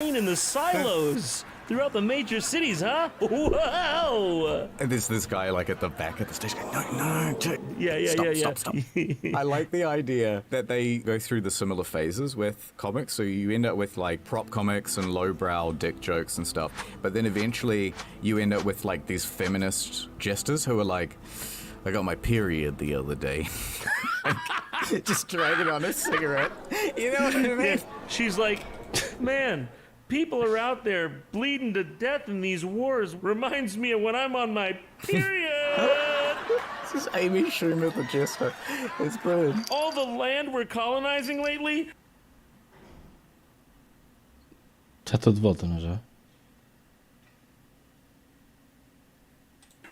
in the silos throughout the major cities, huh? Wow! And there's this guy like at the back of the stage going, no, stop. I like the idea that they go through the similar phases with comics. So you end up with like prop comics and lowbrow dick jokes and stuff. But then eventually you end up with like these feminist jesters who are like, I got my period the other day. Just dragging on a cigarette. You know what I mean? Yeah. She's like, man, people are out there bleeding to death in these wars. Reminds me of when I'm on my period. This is Amy Schumer, the jester. It's brilliant. All the land we're colonizing lately. Já estou de volta, não já?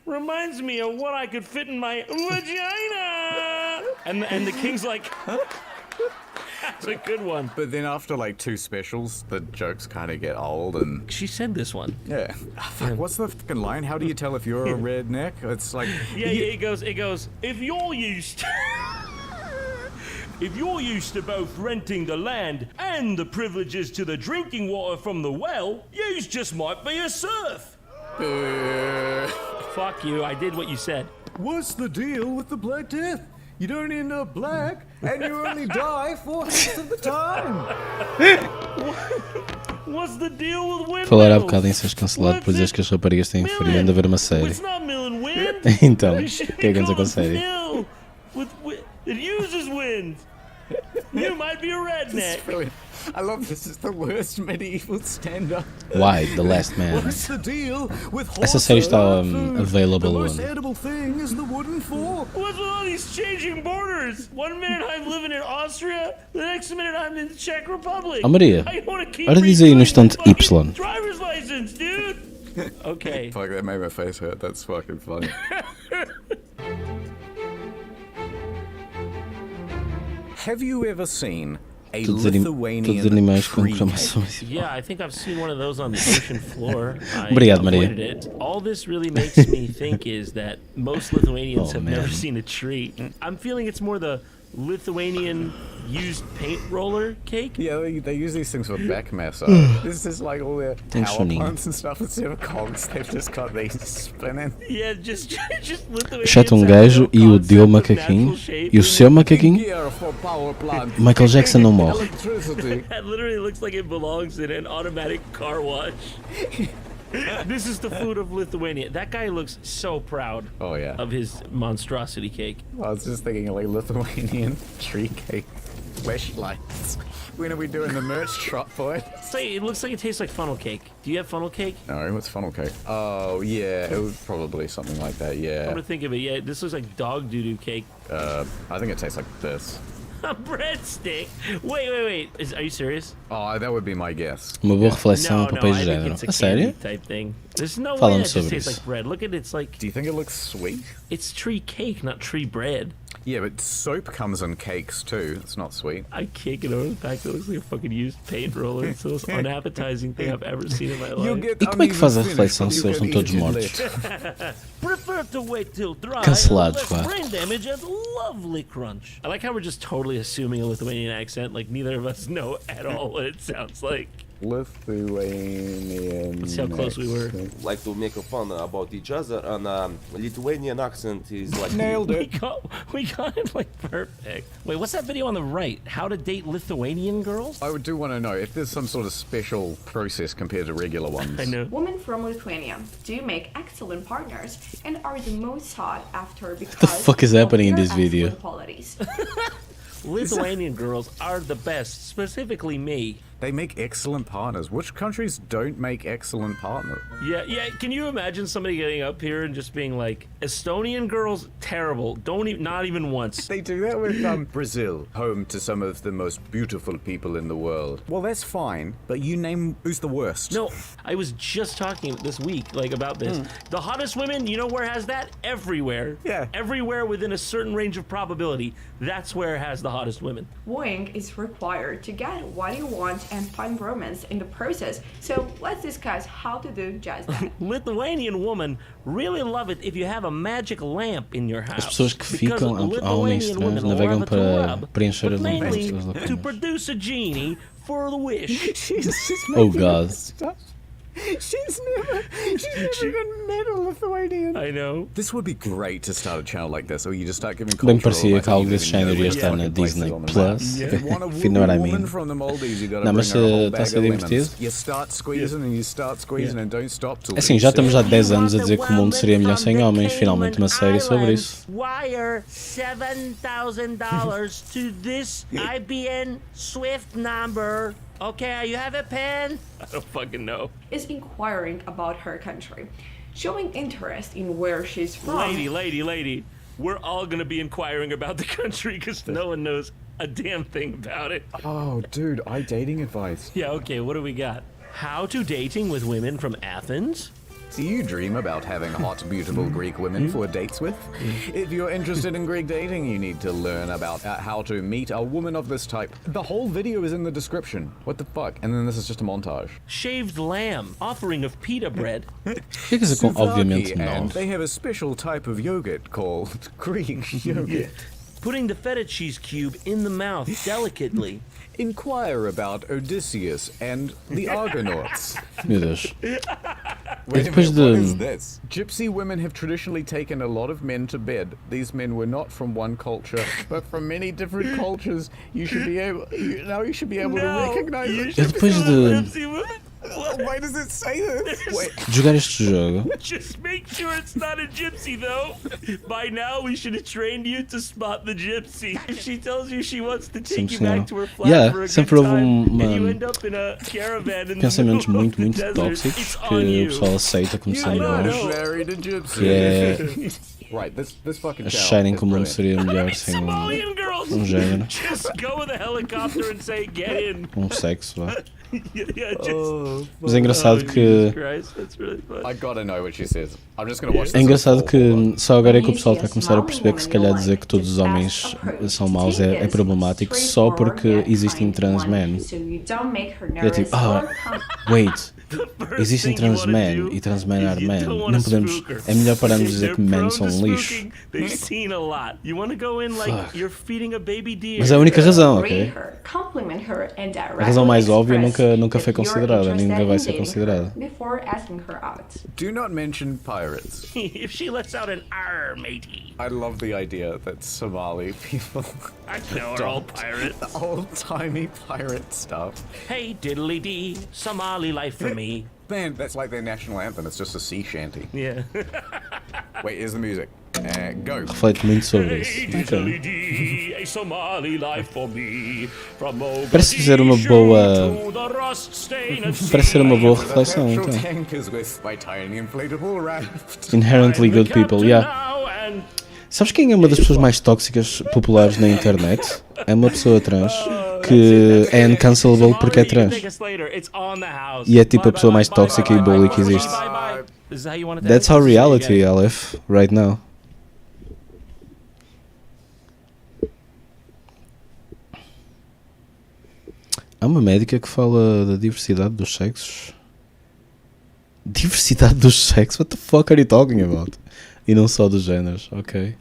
Reminds me of what I could fit in my vagina. And the king's like, that's a good one. But then after like 2 specials, the jokes kind of get old and... She said this one. Yeah. Fuck, what's the fucking line? How do you tell if you're a redneck? It's like... Yeah, it goes, if you're used... If you're used to both renting the land and the privileges to the drinking water from the well, yous just might be a serf. Fuck you, I did what you said. What's the deal with the Black Death? You don't end up black, and you only die 4/5 of the time. What's the deal with windmills? Falar há bocado em seres cancelado por dizeres que as raparigas têm frio de haver uma série. It's not mill and wind. Então, o que é que aconteceu com a série? It uses wind. You might be a redneck. I love this. It's the worst medieval stand-up. Why? The Last Man. What's the deal with Essa série está available The on. most edible thing is the wooden fork. What's with all these changing borders? 1 minute I'm living in Austria, the next minute I'm in the Czech Republic. Oh, Maria, I want to keep ora diz aí no instante fucking Y. driver's license, dude. Okay. Fuck, that made my face hurt. That's fucking funny. Have you ever seen a Lithuanian tree cake? Yeah, I think I've seen one of those on the ocean floor. I Obrigado, Maria. avoided it. All this really makes me think is that most Lithuanians have never seen a tree. I'm feeling it's more the Lithuanian used paint roller cake. Yeah, they use these things for back massage. This is like all their power plants and stuff. Instead of cogs, they've just got these spinning. Yeah, just Lithuanians. Exceto gajo e o deu macaquinho. E o seu macaquinho? Michael Jackson não morre. That literally looks like it belongs in an automatic car wash. This is the food of Lithuania. That guy looks so proud of his monstrosity cake. I was just thinking like Lithuanian tree cake flashlights. When are we doing the merch drop for it? Say, it looks like it tastes like funnel cake. Do you have funnel cake? No, what's funnel cake? Oh, yeah, it was probably something like that, yeah. Come to think of it, yeah, this looks like dog doo-doo cake. I think it tastes like this. A breadstick? Wait. Are you serious? Oh, that would be my guess. Uma boa reflexão No, para o país I de think género. it's a A sério? candy type thing. There's no way Fala-me that just sobre tastes isso. like bread. Look at it, it's like... Do you think it looks sweet? It's tree cake, not tree bread. Yeah, but soap comes in cakes too. It's not sweet. I can't get over the fact that it looks like a fucking used paint roller. It's the most unappetizing thing I've ever seen in my life. E como é que faz a reflexão se eles estão todos mortos? Prefer to wait till dry. Cancelados, Less vá. brain damage and lovely crunch. I like how we're just totally assuming a Lithuanian accent. Like neither of us know at all what it sounds like. Lithuanian. Let's see how close we were. Like to make a fun about each other, and Lithuanian accent is like Nailed it. We got it like perfect. Wait, what's that video on the right? How to date Lithuanian girls? I do want to know if there's some sort of special process compared to regular ones. I know. Women from Lithuania do make excellent partners and are the most sought after because the fuck is happening in of this their video? excellent qualities. Lithuanian girls are the best, specifically me. They make excellent partners. Which countries don't make excellent partners? Yeah. Can you imagine somebody getting up here and just being like, Estonian girls, terrible. Not even once. They do that with Brazil, home to some of the most beautiful people in the world. Well, that's fine, but you name who's the worst. No, I was just talking this week about this. The hottest women, you know where it has that? Everywhere. Yeah. Everywhere within a certain range of probability. That's where it has the hottest women. Wooing is required to get what you want and find romance in the process. So let's discuss how to do just that. Lithuanian woman really love it if you have a magic lamp in your house. As pessoas que Because ficam, Lithuanian homens women estranhos, navegam love it to para rub, preencher but as mainly lembranças to produce a genie for the wish. She's Oh God. stuff. She's never even met a Lithuanian. I know. This would be great to start a channel like this, or you just start giving Bem cultural, parecia like, que algo you desse didn't even género ia know estar where na fucking places Disney on the Plus. map. You want a If you know what I woman mean. from the Maldives, you gotta Não, mas bring her a whole está a bag ser of divertido. lemons. You start squeezing and you start squeezing and don't stop till Assim, já estamos há 10 anos a dizer que o mundo seria melhor sem homens. Finalmente uma série sobre isso. Wire $7,000 to this IBN Swift number. Okay, you have a pen? I don't fucking know. Is inquiring about her country, showing interest in where she's from. Lady. We're all gonna be inquiring about the country because no one knows a damn thing about it. Oh, dude, dating advice. Yeah, okay, what do we got? How to dating with women from Athens? Do you dream about having hot, beautiful Greek women for dates with? If you're interested in Greek dating, you need to learn about how to meet a woman of this type. The whole video is in the description. What the fuck? And then this is just a montage. Shaved lamb, offering of pita bread. Fica com obviamente Souvlaki, não. and they have a special type of yogurt called Greek yogurt. Putting the feta cheese cube in the mouth delicately. Inquire about Odysseus and the Argonauts. Meu Deus. Wait a depois minute, what de- is this? Gypsy women have traditionally taken a lot of men to bed. These men were not from one culture, but from many different cultures. You should be able to recognize it. Depois de Why does it say this? Wait. jogar este jogo, Just make sure it's not a gypsy, though. By now, we should have trained you to spot the gypsy. If she tells you she wants to take you back to her flat Yeah, for a sempre good houve time, and you uma- end up in a caravan in pensamentos the middle muito, of muito the desert, tóxicos it's que on o you. pessoal aceita como sendo I know. bons. Married a gypsy. Que é Right, this fucking acharem channel que o mundo is seria melhor sem Somalian girls, género, just go with a helicopter and say, get in. sexo. Vá. Yeah, just... Mas é engraçado que Jesus Christ, that's really funny. I gotta know what she says. I'm just gonna watch é this. engraçado que só agora é que o pessoal está a começar a perceber que se calhar dizer que todos os homens são maus é problemático só porque existem trans men. É tipo, wait, existem trans men e trans men are men. Não podemos. É melhor pararmos de dizer que men são lixo. They've seen a lot. You want to go in like you're feeding a baby deer. Mas é a única razão, ok? A A razão mais óbvia nunca foi considerada, nem nunca vai ser considerada. Do not mention pirates. If she lets out an "arr, matey," I love the idea that Somali people I know are all pirates. old-timey pirate stuff. Hey, diddly dee, Somali life for me. Man, that's like their national anthem. It's just a sea shanty. Yeah. Wait, here's the music. Go. Reflete muito sobre isso. Hey, diddly dee, a Somali life for me. From Parece ser uma boa. to the rust stained Parece ser uma boa sea. reflexão, Petrol então. tankers with my tiny inflatable raft. Inherently good people, Captain yeah. now and Sabes quem é uma das pessoas mais tóxicas populares na internet? É uma pessoa trans que é uncancelable porque é trans. E é tipo a pessoa mais tóxica e bully que existe. That's our reality, Aleph, right now. Há uma médica que fala da diversidade dos sexos. Diversidade dos sexos? What the fuck are you talking about? E não só dos géneros, ok.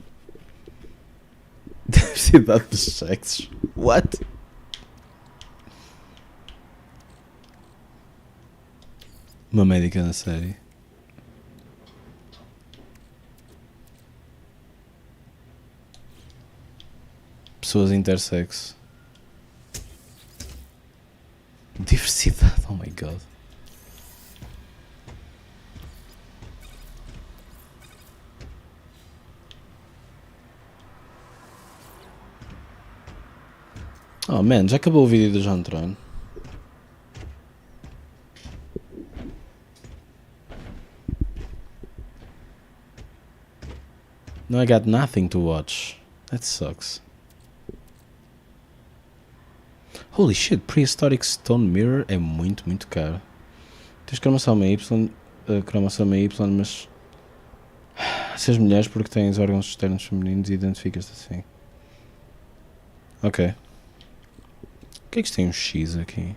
Diversidade dos sexos? What? Uma médica na série. Pessoas intersexo. Diversidade, oh my god. Oh man, já acabou o vídeo do John Tron. No, I got nothing to watch. That sucks. Holy shit, Prehistoric Stone Mirror é muito, muito caro. Tens cromossoma Y, mas se as mulheres porque tens órgãos externos femininos e identificas-te assim. Ok. O que é que isto tem um X aqui?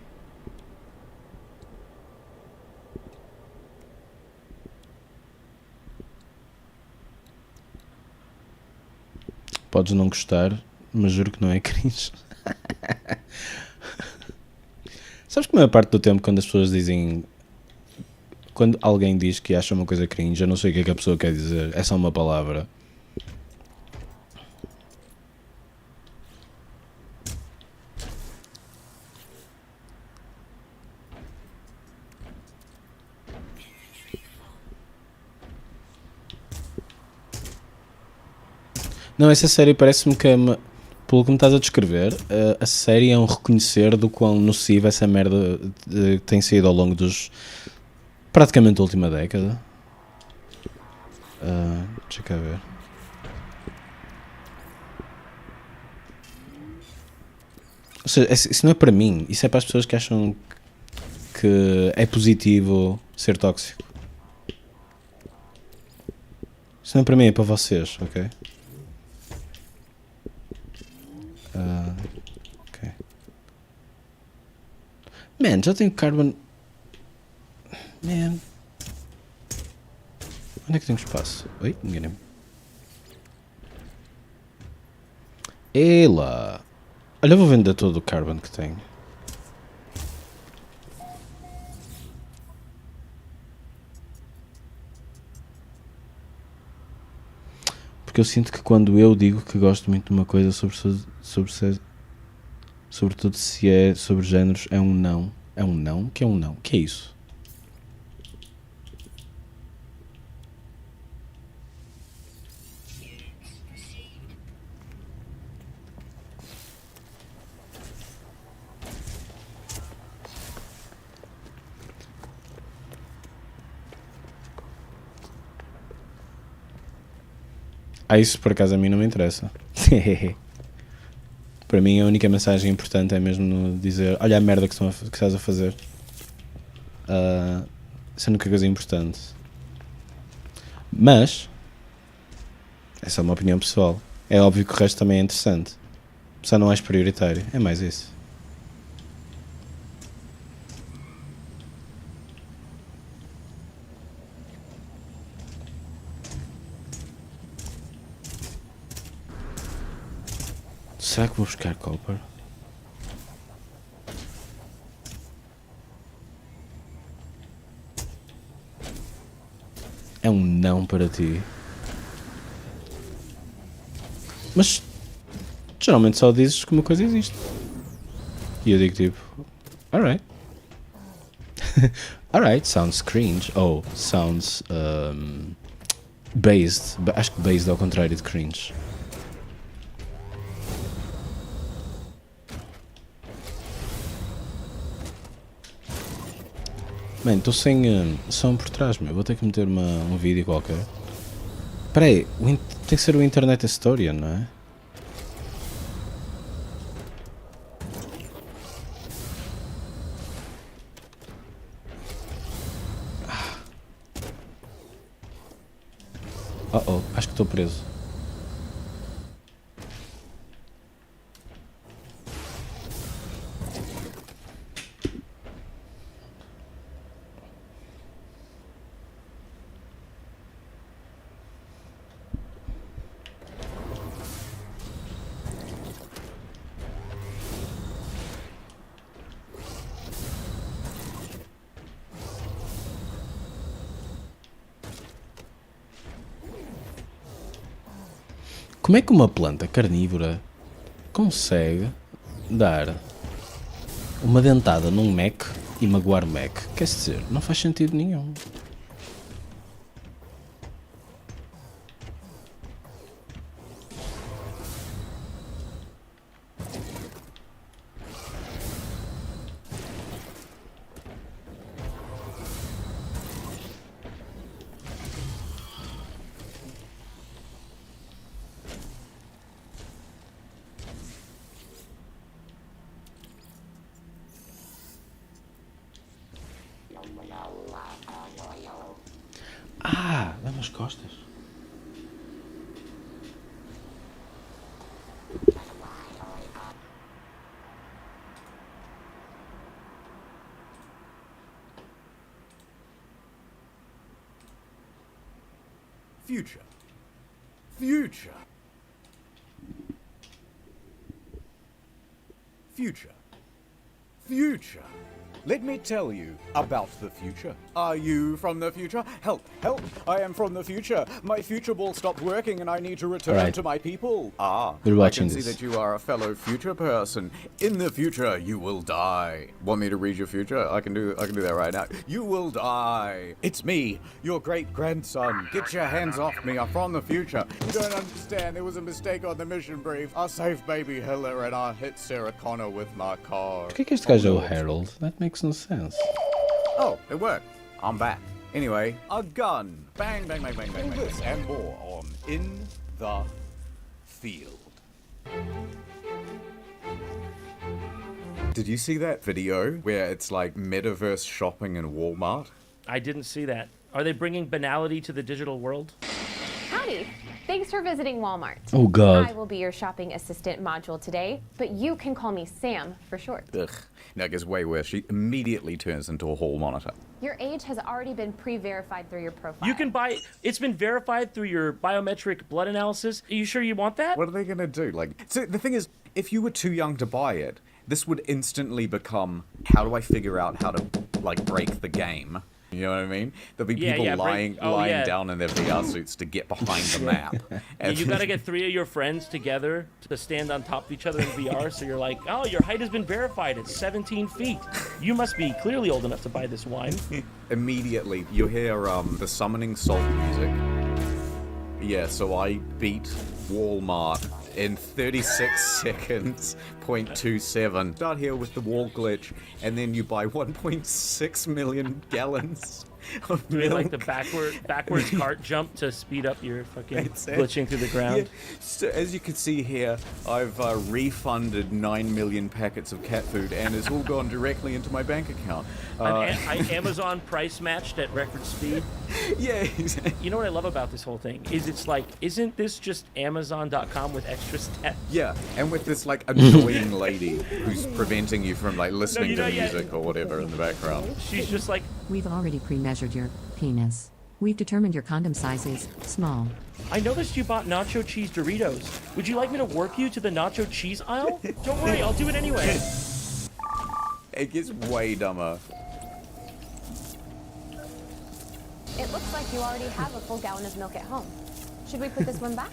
Podes não gostar, mas juro que não é cringe. Sabes que a maior parte do tempo quando as pessoas dizem... Quando alguém diz que acha uma coisa cringe, eu não sei o que a pessoa quer dizer. É só uma palavra. Não, essa série parece-me que pelo que me estás a descrever, a série é um reconhecer do quão nociva essa merda tem sido ao longo dos... praticamente a última década. Deixa cá ver. Ou seja, isso não é para mim, isso é para as pessoas que acham que é positivo ser tóxico. Isso não é para mim, é para vocês, ok? Ok. Man, já tenho carbon... Man. Onde é que tenho espaço? Oi, enganei-me. Ela. Olha, eu vou vender todo o carbon que tenho. Porque eu sinto que quando eu digo que gosto muito de uma coisa, sobretudo se é sobre géneros, é um não. É um não? O que é um não? O que é isso? Isso por acaso a mim não me interessa. Para mim a única mensagem importante é mesmo dizer: olha a merda que estás a fazer. Isso é a única coisa importante. Mas essa é uma opinião pessoal. É óbvio que o resto também é interessante. Só não és prioritário. É mais isso. Será que vou buscar copper? É um não para ti. Mas geralmente só dizes que uma coisa existe. E eu digo tipo, alright. Alright, sounds cringe. Oh, sounds based. Acho que based é ao contrário de cringe. Bem, estou sem som por trás, meu. Vou ter que meter um vídeo qualquer. Espera aí, tem que ser o Internet Historian, não é? Acho que estou preso. Como é que uma planta carnívora consegue dar uma dentada num Mac e magoar o Mac? Quer dizer, não faz sentido nenhum. Dá-me as costas. Future. Future. Future. Future. let me tell you about the future. Are you from the future? Help, help, I am from the future. My future ball stopped working and I need to return to my people. We're watching I can see this. that you are a fellow future person. In the future, you will die. Want me to read your future? I can do that right now. You will die. It's me, your great-grandson. Get your hands off me, I'm from the future. You don't understand, there was a mistake on the mission brief. I'll save baby Hitler and I'll hit Sarah Connor with my car. Por que este gajo é o Harold? That makes no sense. Oh, it worked. I'm back. Anyway, a gun. Bang, bang, bang, bang, bang, bang. This and more on In the Field. Did you see that video where it's like metaverse shopping in Walmart? I didn't see that. Are they bringing banality to the digital world? Howdy. Thanks for visiting Walmart. Oh God. I will be your shopping assistant module today, but you can call me Sam for short. Ugh. Now it gets way worse. She immediately turns into a hall monitor. Your age has already been pre-verified through your profile. You can buy, it's been verified through your biometric blood analysis. Are you sure you want that? What are they gonna do? So the thing is, if you were too young to buy it, this would instantly become, how do I figure out how to, break the game? You know what I mean? There'll be people lying down in their VR suits to get behind the map. And you gotta get 3 of your friends together to stand on top of each other in VR, so you're like, oh, your height has been verified. It's 17 feet. You must be clearly old enough to buy this wine. Immediately, you hear the summoning salt music. Yeah, so I beat Walmart in 36 seconds, 0.27. Start here with the wall glitch, and then you buy 1.6 million gallons of Doing milk. like the backwards cart jump to speed up your fucking glitching through the ground. Yeah. So as you can see here, I've refunded 9 million packets of cat food, and it's all gone directly into my bank account. I Amazon price matched at record speed. Yeah. You know what I love about this whole thing is it's like, isn't this just Amazon.com with extra steps? Yeah, and with this annoying lady who's preventing you from listening to music or whatever in the background. She's just like, we've already pre-measured your penis. We've determined your condom size is small. I noticed you bought nacho cheese Doritos. Would you like me to work you to the nacho cheese aisle? Don't worry, I'll do it anyway. It gets way dumber. It looks like you already have a full gallon of milk at home. Should we put this one back?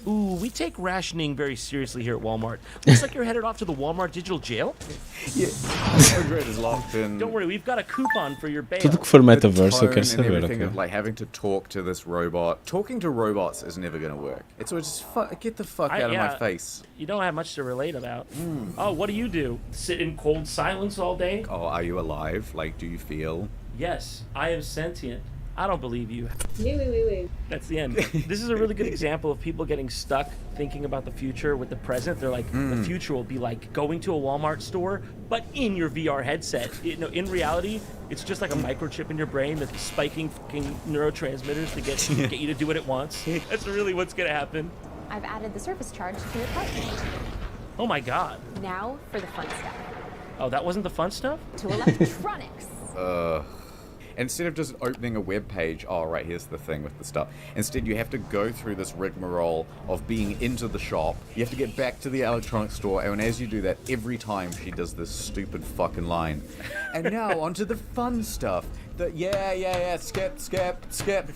Ooh, we take rationing very seriously here at Walmart. Looks like you're headed off to the Walmart digital jail. Yeah, Margaret is locked in. Don't worry, we've got a coupon for your bail. Tudo que for metaverse eu quero saber, everything ok? of having to talk to this robot. Talking to robots is never gonna work. It's always just get the fuck out of my face. You don't have much to relate about. Oh, what do? Sit in cold silence all day? Oh, are you alive? Do you feel? Yes, I am sentient. I don't believe you. That's the end. This is a really good example of people getting stuck thinking about the future with the present. They're like, the future will be like going to a Walmart store, but in your VR headset. In reality, it's just like a microchip in your brain that's spiking fucking neurotransmitters to get you to do what it wants. That's really what's gonna happen. I've added the service charge to your cart. Oh my God. Now for the fun stuff. Oh, that wasn't the fun stuff? To electronics. Instead of just opening a web page, oh, right, here's the thing with the stuff. Instead, you have to go through this rigmarole of being into the shop. You have to get back to the electronics store, and as you do that, every time she does this stupid fucking line. And now, onto the fun stuff. Skip.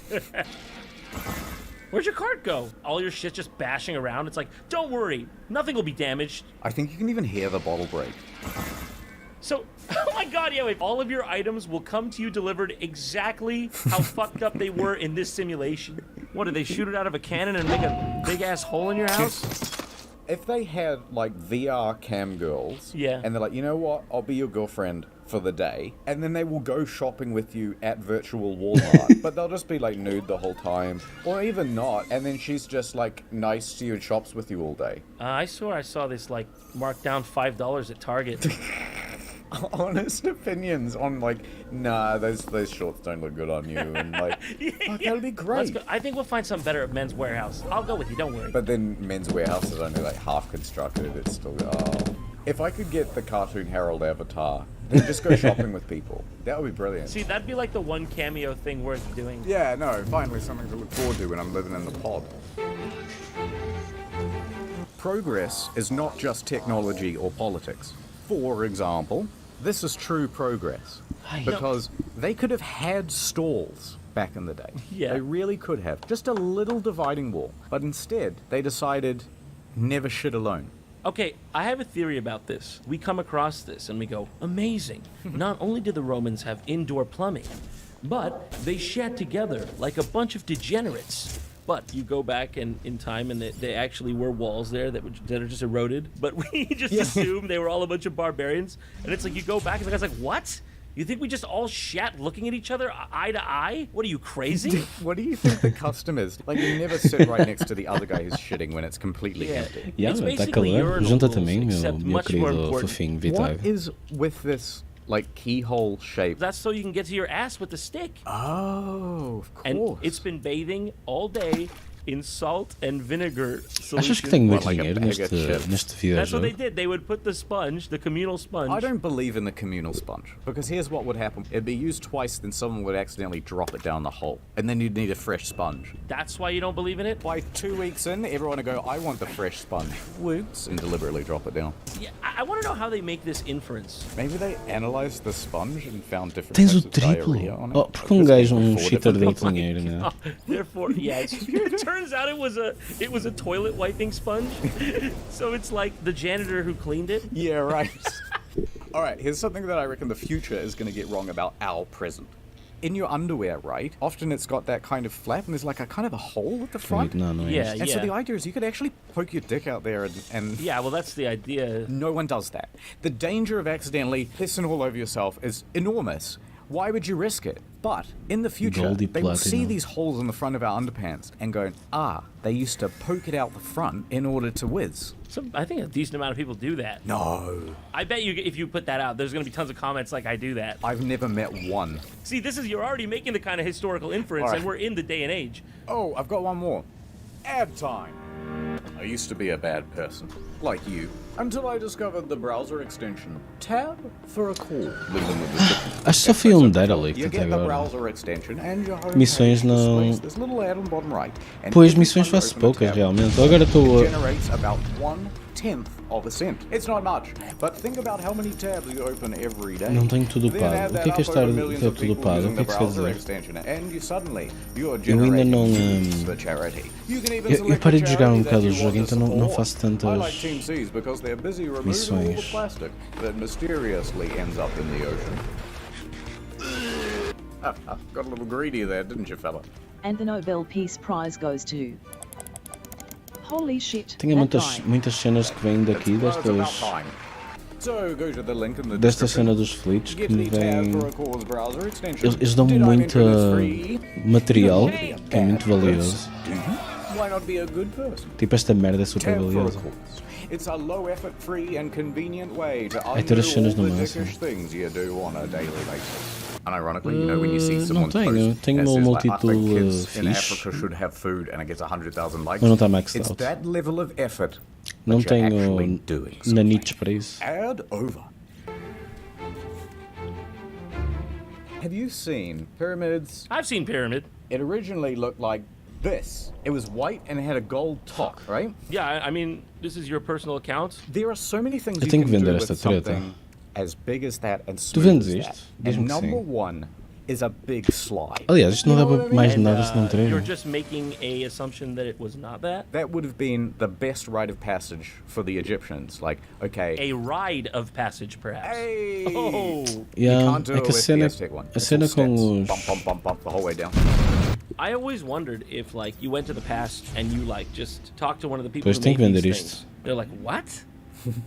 Where'd your cart go? All your shit just bashing around. It's like, don't worry, nothing will be damaged. I think you can even hear the bottle break. So, oh my God, yeah, wait. All of your items will come to you delivered exactly how fucked up they were in this simulation. What, did they shoot it out of a cannon and make a big-ass hole in your house? If they had, VR cam girls, yeah, and they're like, you know what, I'll be your girlfriend for the day, and then they will go shopping with you at virtual Walmart, but they'll just be, nude the whole time, or even not, and then she's just, nice to you and shops with you all day. I swear I saw this, marked down $5 at Target. Honest opinions on nah, those shorts don't look good on you, and fuck, that'll be great. Let's go. I think we'll find something better at Men's Warehouse. I'll go with you, don't worry. But then Men's Warehouse is only half constructed. It's still if I could get the cartoon Harold avatar, then just go shopping with people. That would be brilliant. See, that'd be the one cameo thing worth doing. Yeah, no, finally something to look forward to when I'm living in the pod. Progress is not just technology or politics. For example, this is true progress. Because they could have had stalls back in the day. Yeah. They really could have. Just a little dividing wall. But instead, they decided never shit alone. Okay, I have a theory about this. We come across this and we go, amazing. Not only did the Romans have indoor plumbing, but they shat together like a bunch of degenerates. But you go back in time and they actually were walls there that are just eroded. But we just assume they were all a bunch of barbarians. And it's like you go back and the guy's like, what? You think we just all shat looking at each other eye to eye? What are you, crazy? What do you think the custom is? Like, you never sit right next to the other guy who's shitting when it's completely empty. Yeah, tá calor. Junta também, meu querido fofinho Vitor. What is with this, like, keyhole shape? That's so you can get to your ass with the stick. Oh, of course. And it's been bathing all day in salt and vinegar solution. Achas que tenho muito dinheiro neste videojogo? That's what they did. They would put the sponge, the communal sponge. I don't believe in the communal sponge, because here's what would happen. It'd be used twice, then someone would accidentally drop it down the hole, and then you'd need a fresh sponge. That's why you don't believe in it? By 2 weeks in, everyone would go, I want the fresh sponge. Whoops, and deliberately drop it down. Yeah, I want to know how they make this inference. Maybe they analyzed the sponge and found different Tens o types of diarrhea triplo. on it. Oh, porque gajo cheater de dinheiro, né? Therefore, yeah, it turns out it was a toilet wiping sponge. So it's like the janitor who cleaned it. Yeah, right. All right, here's something that I reckon the future is going to get wrong about our present. In your underwear, right? Often it's got that kind of flap, and there's like a kind of a hole at the front. Yeah. And so the idea is you could actually poke your dick out there and yeah, well, that's the idea. No one does that. The danger of accidentally pissing all over yourself is enormous. Why would you risk it? But in the future, they will see these holes in the front of our underpants and go, they used to poke it out the front in order to whiz. So I think a decent amount of people do that. No. I bet you if you put that out, there's going to be tons of comments like I do that. I've never met one. See, you're already making the kind of historical inference, and we're in the day and age. Oh, I've got one more. Ad time. I used to be a bad person, like you, until I discovered the browser extension Tab for a call. Acho que só fui derelict You até get the agora. browser extension and your home Missões não. this little ad on the bottom right. Pois, missões faço poucas realmente. Agora estou. Generates about 1/10 of a cent. It's not much, but think about how many tabs you open every day. Não tenho tudo upado. O que é estar ter tudo upado? O que é que isso quer dizer? Eu ainda não. Eu parei de jogar um bocado o jogo, então não faço tantas missões. Got a little greedy there, didn't you, fella? And the Nobel Peace Prize goes to... Holy shit. Tinha muitas cenas que vêm daqui desta cena dos fleets que me vêm. Eles dão-me muito material que é muito valioso. Tipo, esta merda é super valiosa. É ter as cenas no máximo. And ironically, you know, when you see someone tenho uma multitool fixe. Africa should have food and it gets 100,000 likes. Mas não está maxed It's out. that level of effort. Não tenho nanitos para isso. Add over. Have you seen pyramids? I've seen Pyramid. It originally looked like this. It was white and it had a gold top, right? Yeah, I mean, this is your personal account. There are so many things Eu you tenho can que do vender with esta treta. something as big as that and Tu smooth vendes as isto? that. Diz-me And que number sim. one is a big slide. Aliás, isto não dá para mais nada se não You're treino. just making a assumption that it was not that. That would have been the best rite of passage for the Egyptians. Like, okay. A ride of passage, perhaps. Hey! Oh. Yeah, You can't do é it que a with cena, the Aztec one. a It's cena all com steps. os. Bump, bump, bump, bump the whole way down. I always wondered if, like, you went to the past and you, like, just talked to one of the people Pois who tem made que these vender things. isto. They're like, what?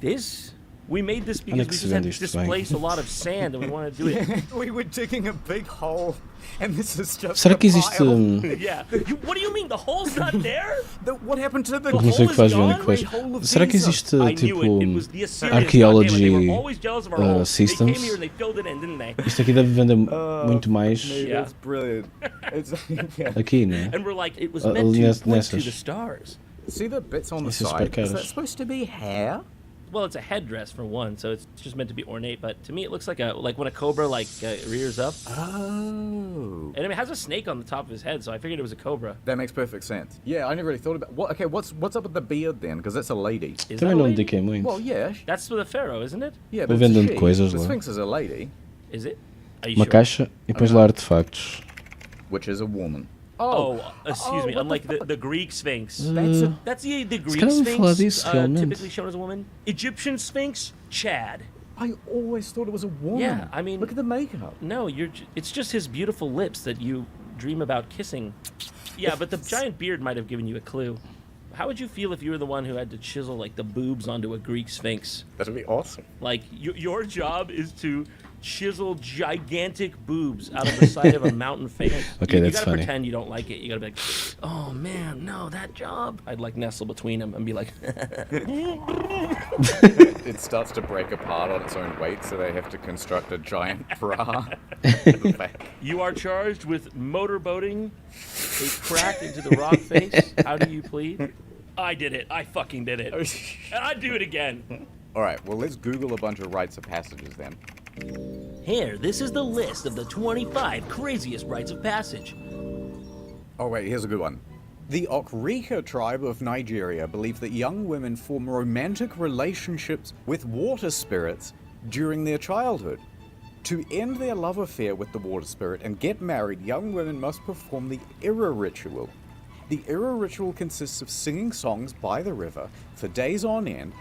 This? We made this because Onde é we que se just had vende to isto bem? displace a lot of sand and we wanted to do it. We were digging a big hole, and this is just Será a que existe. pile. Yeah. What do you mean? The hole's not there? What happened to the Não sei o que faz hole is ver coisa. gone? Whole of Será que Giza. existe I knew tipo it. It was the Assyrians. archaeology They were always jealous of our hole. They came systems? here and they filled it in, didn't they? Isto aqui deve vender muito mais Yeah. It's brilliant. It's, yeah. aqui, né? And we're like, it was Ali meant to point to nessas. the stars. See the bits on the Isso é super side? Is caras. that supposed to be hair? Well, it's a headdress for one, so it's just meant to be ornate. But to me, it looks like when a cobra rears up. Oh. And it has a snake on the top of his head, so I figured it was a cobra. That makes perfect sense. Yeah, I never really thought about... what's up with the beard then? Because that's a lady. Is that a lady? Well, yeah. That's for the pharaoh, isn't it? Yeah, but vendendo coisas the lá. Sphinx is a lady. Is it? Are you Uma sure? caixa e depois lá artefactos. Which is a woman. Excuse me. Unlike the Greek Sphinx. That's the Greek falar Sphinx, disso, realmente. typically shown as a woman. Egyptian Sphinx, Chad. I always thought it was a woman. Yeah, I mean... Look at the makeup. No, it's just his beautiful lips that you dream about kissing. Yeah, but the giant beard might have given you a clue. How would you feel if you were the one who had to chisel, like, the boobs onto a Greek Sphinx? That'd be awesome. Like, your job is to chisel gigantic boobs out of the side of a mountain face. Okay, that's you gotta funny. pretend you don't like it. You gotta be like, oh man, no, that job. I'd like nestle between them and be like, It starts to break apart on its own weight, so they have to construct a giant bra. you are charged with motorboating a crack into the rock face. How do you plead? I did it. I fucking did it. And I'd do it again. All right, well, let's Google a bunch of rites of passages then. Here, this is the list of the 25 craziest rites of passage. Oh, wait, here's a good one. The Okrika tribe of Nigeria believe that young women form romantic relationships with water spirits during their childhood. To end their love affair with the water spirit and get married, young women must perform the Ira ritual. The Ira ritual consists of singing songs by the river for days on end,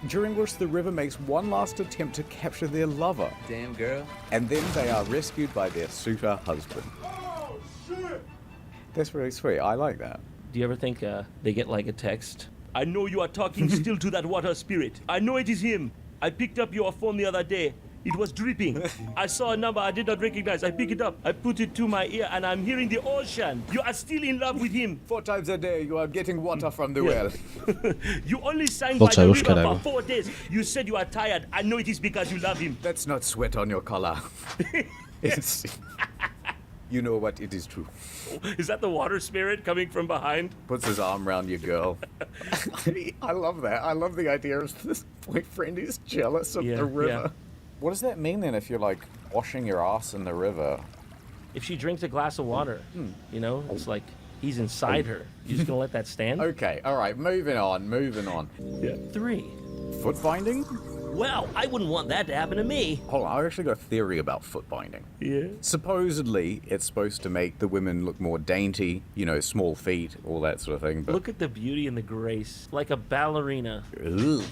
during which the river makes one last attempt to capture their lover. Damn, girl. And then they are rescued by their suitor husband. Oh, shit! That's really sweet. I like that. Do you ever think they get like a text? I know you are talking still to that water spirit. I know it is him. I picked up your phone the other day. It was dripping. I saw a number I did not recognize. I picked it up. I put it to my ear and I'm hearing the ocean. You are still in love with him. 4 times a day you are getting water from the well. You only signed by the river for 4 days. You said you are tired. I know it is because you love him. That's not sweat on your collar. It's... You know what? It is true. Is that the water spirit coming from behind? Puts his arm around your girl. I love that. I love the idea of this boyfriend is jealous of the river. Yeah. What does that mean then if you're like washing your ass in the river? If she drinks a glass of water, you know, it's like he's inside her. You just gonna let that stand? Okay, all right, moving on. Yeah. 3. Foot binding? Well, I wouldn't want that to happen to me. Hold on, I actually got a theory about foot binding. Yeah. Supposedly, it's supposed to make the women look more dainty, you know, small feet, all that sort of thing. But look at the beauty and the grace, like a ballerina. Ugh.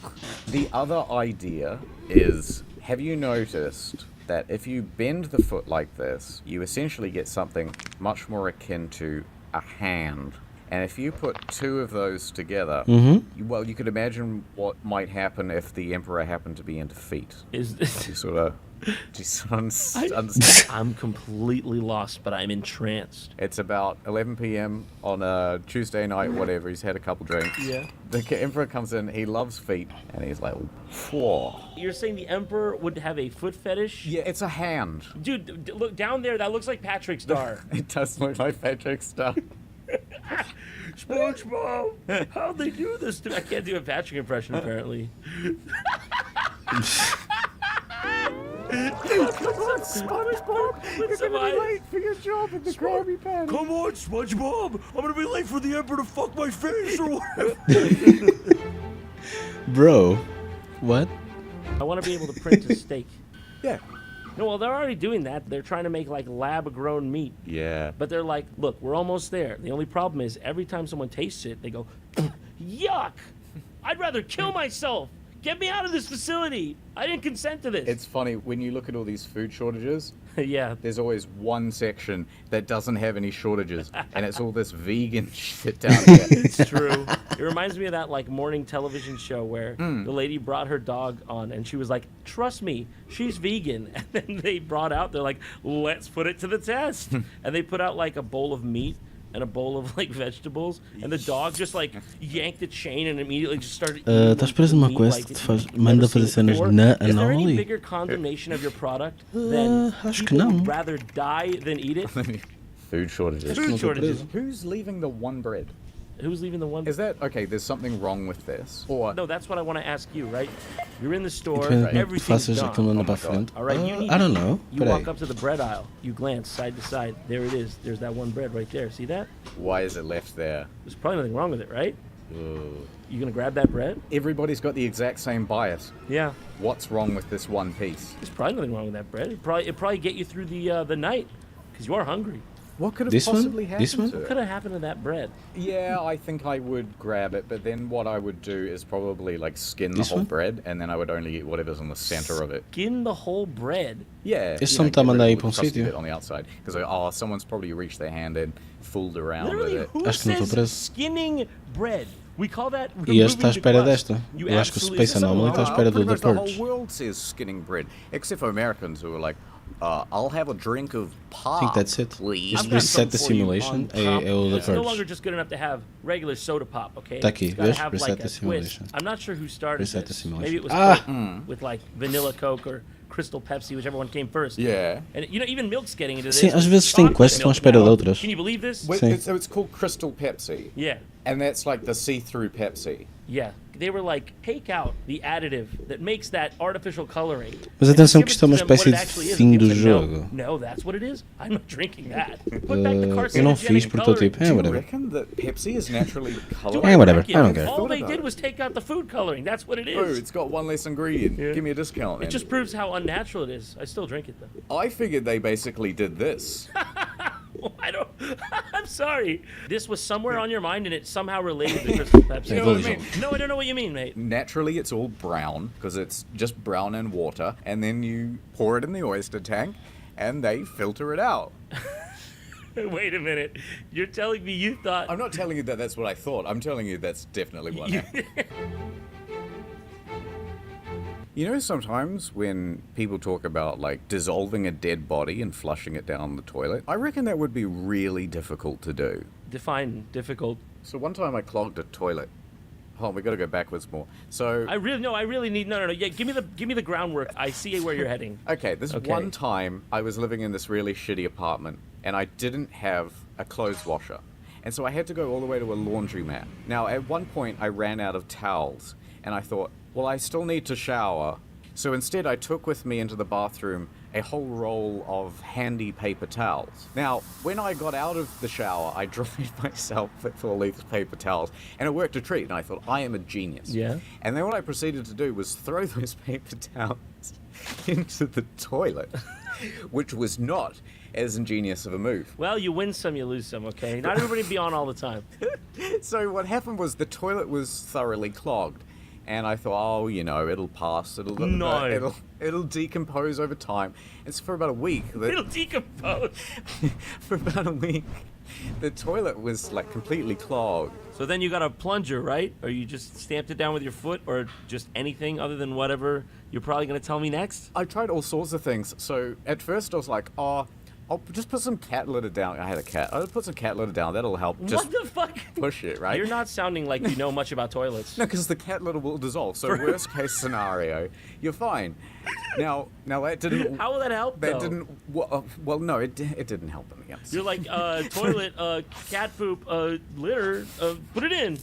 The other idea is, have you noticed that if you bend the foot like this, you essentially get something much more akin to a hand? And if you put 2 of those together, you could imagine what might happen if the emperor happened to be into feet. Do you understand? I'm completely lost, but I'm entranced. It's about 11 p.m. on a Tuesday night, whatever. He's had a couple drinks. Yeah. The emperor comes in. He loves feet, and he's like, "Whoa!" You're saying the emperor would have a foot fetish? Yeah, it's a hand. Dude, look down there. That looks like Patrick's Star. It does look like Patrick's Star. SpongeBob, how'd they do this to me? I can't do a Patrick impression, apparently. Come on, SpongeBob! You're gonna be late for your job at the Krabby Patty. Come on, SpongeBob! I'm gonna be late for the emperor to fuck my face or whatever. Bro, what? I want to be able to print a steak. Yeah. No, well, they're already doing that. They're trying to make, like, lab-grown meat. Yeah. But they're like, look, we're almost there. The only problem is every time someone tastes it, they go, yuck! I'd rather kill myself! Get me out of this facility! I didn't consent to this! It's funny, when you look at all these food shortages, yeah, there's always one section that doesn't have any shortages, and it's all this vegan shit down here. It's true. It reminds me of that, like, morning television show where the lady brought her dog on, and she was like, trust me, she's vegan. And then they brought out, they're like, let's put it to the test. And they put out, like, a bowl of meat and a bowl of, like, vegetables, and the dog just, like, yanked the chain and immediately just started eating estás preso numa quest que manda fazer cenas na Is there any Anomaly? bigger condemnation of your product than acho que people não. would rather die than eat it? Food shortages. Food shortages. Who's leaving the one bread? Who's leaving the one? Is that okay? There's something wrong with this, or no? That's what I want to ask you, right? You're in the store, Depende de como tu everything's faças gone. aquilo andar para a frente. All right, you need I don't know. You walk up to the bread aisle, you glance side to side. There it is. There's that one bread right there. See that? why is it left there? There's probably nothing wrong with it, right? You gonna grab that bread? Everybody's got the exact same bias. Yeah. What's wrong with this one piece? There's probably nothing wrong with that bread. It probably get you through the night, because you are hungry. What could have This one? possibly happened This one? to What it? could have happened to that bread? Yeah, I think I would grab it, but then what I would do is probably like skin the This whole one? bread, and then I would only eat whatever's in the center of it. Skin the whole bread. Yeah. Esse you som know, tá a get rid mandar of aí all para the sítio. bit on the outside, because someone's probably reached their hand in, fooled around Literally, with it. who Acho que não estou says preso. skinning bread? We call that E este removing está à the espera crust. desta. You Eu acho que o absolutely- Space Anomaly está à espera do Pretty The much the Purge. whole world says skinning bread, except for Americans who are like, I'll have a drink of pop. I think that's it. please. Just I've got reset the something for you simulation on é o The It's no Purge. longer just good enough to have regular soda pop, okay? Tá aqui, It's gotta vês? have Reset like the a simulation. twist. I'm not sure who started Reset the this. simulation. Maybe it was Ah! Coke with like vanilla Coke or Crystal Pepsi, whichever one came first. Yeah. And you know, even milk's getting into this. Sim, às vezes tem quests que estão à espera de outras. Can you believe this? Wait, Sim. so it's called Crystal Pepsi. Yeah. And that's like the see-through Pepsi. Yeah. They were like, take out the additive that makes that artificial coloring. Mas and atenção give que it isto é uma to them what espécie it de actually is. fim And do give them, jogo. No, that's what it is. I'm not drinking that. Put back the Eu não fiz carcinogenic porque estou tipo, coloring. é, Do you whatever. reckon that Pepsi is naturally colored? É, whatever. Heck I don't yeah. care. All they Thought did about was take out the food coloring. That's what it Oh, is. it's got one less ingredient. Yeah. Give me a discount. It Then. just proves how unnatural it is. I still drink it though. I figured they basically did this. I don't. I'm sorry. This was somewhere on your mind, and it somehow related to Crystal Pepsi. You know what I mean? No, I don't know what you mean, mate. Naturally, it's all brown because it's just brown and water, and then you pour it in the oyster tank, and they filter it out. Wait a minute. You're telling me you thought? I'm not telling you that that's what I thought. I'm telling you that's definitely what happened. You know, sometimes when people talk about like dissolving a dead body and flushing it down the toilet, I reckon that would be really difficult to do. Define difficult. So one time I clogged a toilet. Hold on, we got to go backwards more. So I really need. No. Yeah, give me the groundwork. I see where you're heading. okay, this Okay. one time I was living in this really shitty apartment and I didn't have a clothes washer. And so I had to go all the way to a laundromat. Now, at one point I ran out of towels and I thought, well, I still need to shower. So instead I took with me into the bathroom a whole roll of handy paper towels. Now, when I got out of the shower, I dried myself with all these paper towels, and it worked a treat, and I thought, I am a genius. Yeah. And then what I proceeded to do was throw those paper towels into the toilet, which was not as ingenious of a move. Well, you win some, you lose some. Okay, not everybody be on all the time. So what happened was the toilet was thoroughly clogged. And I thought, oh, you know, it'll pass. It'll decompose over time. And so for about a week, It'll decompose. for about a week, the toilet was like completely clogged. So then you got a plunger, right? Or you just stamped it down with your foot, or just anything other than whatever you're probably gonna tell me next? I tried all sorts of things. So at first I was like, oh, I'll just put some cat litter down. I had a cat. I'll put some cat litter down. That'll help. Just What the fuck? push it, right? You're not sounding like you know much about toilets. No, because the cat litter will dissolve. So worst case scenario, you're fine. Now that didn't. How will that help, That though? didn't. Well, no, it didn't help in the end. You're like, toilet, cat poop, litter, put it in.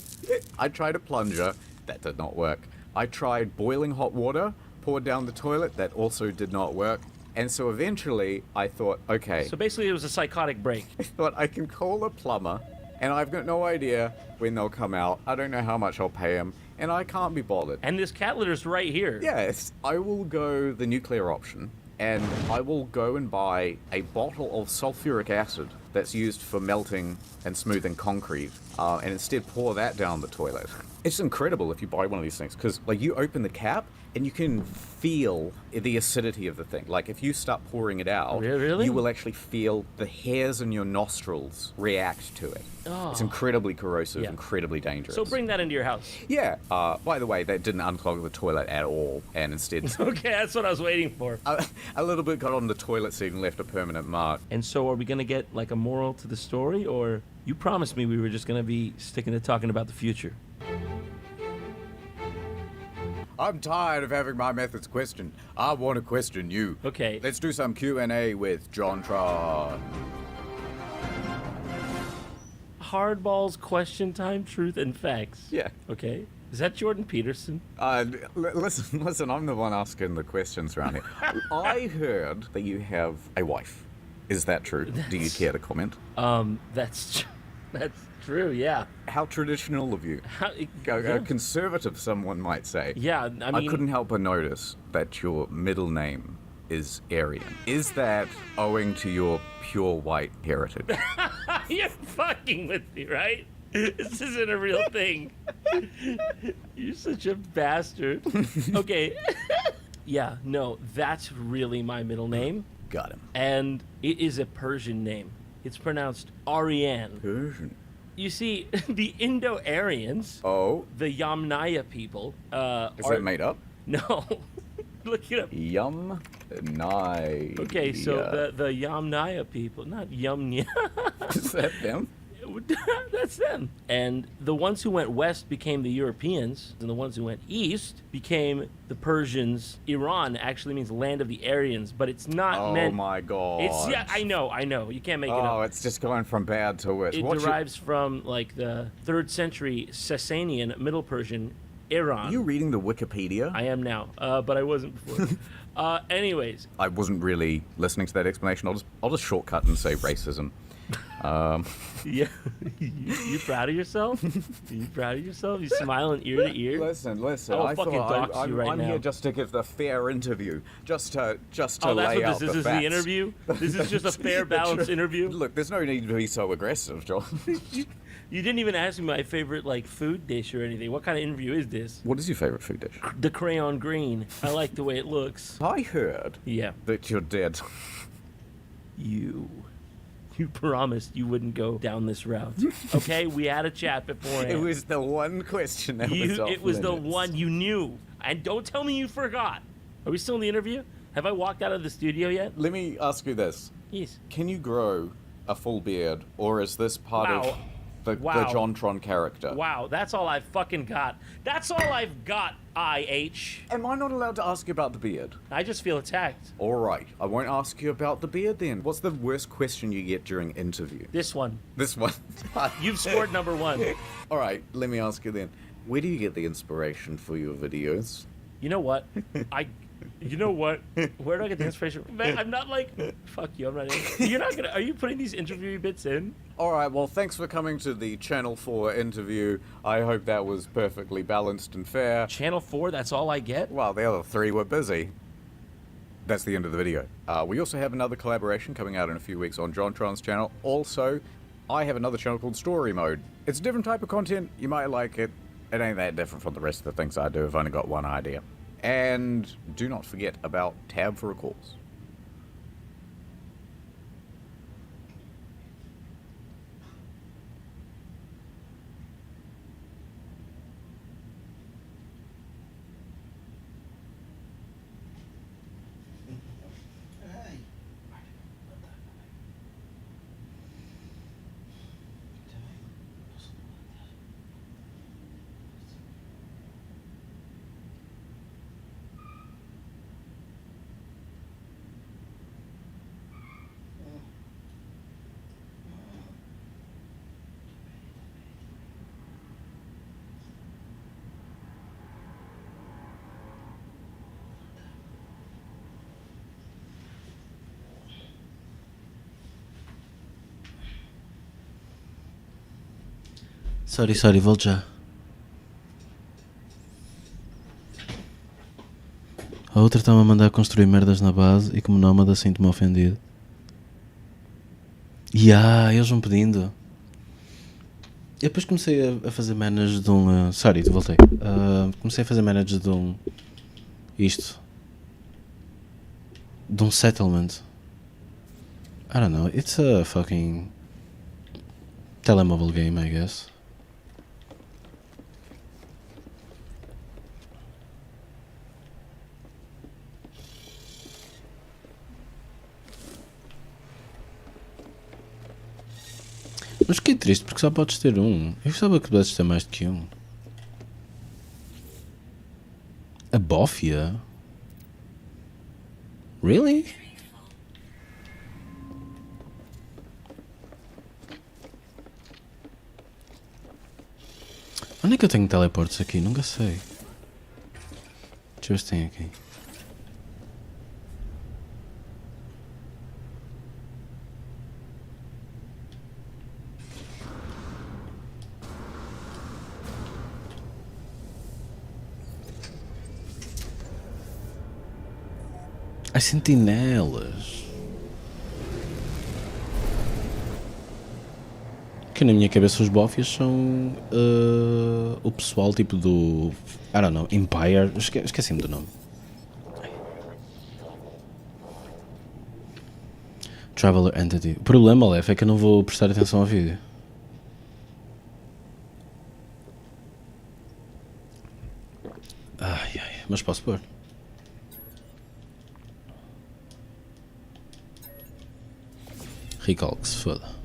I tried a plunger. That did not work. I tried boiling hot water, poured down the toilet. That also did not work. And so eventually, I thought, okay, So basically, it was a psychotic break. I thought I can call a plumber, and I've got no idea when they'll come out. I don't know how much I'll pay them, and I can't be bothered. And this cat litter's right here. Yes, I will go the nuclear option, and I will go and buy a bottle of sulfuric acid that's used for melting and smoothing concrete, and instead pour that down the toilet. It's incredible if you buy one of these things, because like you open the cap and you can feel the acidity of the thing. Like if you start pouring it out, Really? you will actually feel the hairs in your nostrils react to it. Oh. It's incredibly corrosive, Yeah. incredibly dangerous. So bring that into your house. Yeah. By the way, that didn't unclog the toilet at all, and instead Okay, that's what I was waiting for. a little bit got on the toilet seat and left a permanent mark. And so, are we gonna get like a moral to the story, or you promised me we were just gonna be sticking to talking about the future? I'm tired of having my methods questioned. I want to question you. Okay. Let's do some Q&A with JonTron. Hardballs question time, truth and facts. Yeah. Okay. Is that Jordan Peterson? Listen, I'm the one asking the questions around here. I heard that you have a wife. Is that true? Do you care to comment? That's true, yeah. How traditional of you. A conservative, someone might say. Yeah, I mean... I couldn't help but notice that your middle name is Aryan. Is that owing to your pure white heritage? You're fucking with me, right? This isn't a real thing. You're such a bastard. Okay. Yeah, no, that's really my middle name. Got him. And it is a Persian name. It's pronounced Aryan. Persian. You see, the Indo-Aryans, the Yamnaya people, is that made up? No. Look it up. Yamnaya. Okay, so the Yamnaya people, not Yamnya. Is that them? That's them. And the ones who went west became the Europeans, and the ones who went east became the Persians. Iran actually means land of the Aryans, but it's not meant... Oh my god. It's, yeah, I know. You can't make it up. Oh, it's just going from bad to worse. It derives from, like, the 3rd century Sasanian Middle Persian, Iran. Are you reading the Wikipedia? I am now, but I wasn't before. Anyways. I wasn't really listening to that explanation. I'll just shortcut and say racism. Yeah, you proud of yourself? You proud of yourself? You smiling ear to ear? Listen. I fucking dox you right I'm now. here just to give the fair interview, just to lay out the facts. This is the interview. This is just a fair, balanced interview. Look, there's no need to be so aggressive, John. You didn't even ask me my favorite food dish or anything. What kind of interview is this? What is your favorite food dish? The crayon green. I like the way it looks. I heard. Yeah. That you're dead. You promised you wouldn't go down this route. Okay, we had a chat beforehand. It was the one question that was off It was limits. the one you knew. And don't tell me you forgot. Are we still in the interview? Have I walked out of the studio yet? Let me ask you this. Yes. Can you grow a full beard, or is this part of the JonTron character? Wow, that's all I've fucking got. That's all I've got, IH. Am I not allowed to ask you about the beard? I just feel attacked. All right, I won't ask you about the beard then. What's the worst question you get during interview? This one. This one? You've scored number 1. All right, let me ask you then. Where do you get the inspiration for your videos? You know what? You know what? Where do I get the inspiration from? Man, I'm not fuck you, I'm not in. You're not gonna, are you putting these interview bits in? Alright, well, thanks for coming to the Channel 4 interview. I hope that was perfectly balanced and fair. Channel 4, that's all I get? Well, the other 3 were busy. That's the end of the video. We also have another collaboration coming out in a few weeks on JonTron's channel. Also, I have another channel called Story Mode. It's a different type of content. You might like it. It ain't that different from the rest of the things I do. I've only got one idea. And do not forget about tab for recalls. Sorry, volto já. A outra está-me a mandar construir merdas na base e como nómada sinto-me ofendido. Eles vão pedindo. Eu depois comecei a fazer manage de um... voltei. Comecei a fazer manage de um... de um settlement. I don't know, it's a fucking... telemobile game, I guess. Mas fiquei triste porque só podes ter um. Eu gostava que pudesses ter mais do que um. A bófia? Really? Onde é que eu tenho teleportes aqui? Nunca sei. Deixa eu ver se tem aqui. As sentinelas. Que na minha cabeça os bófias são o pessoal tipo do... I don't know, Empire. Esqueci-me do nome. Traveler Entity. O problema, Lef, é que eu não vou prestar atenção ao vídeo. Ai, mas posso pôr. Recall, que se foda.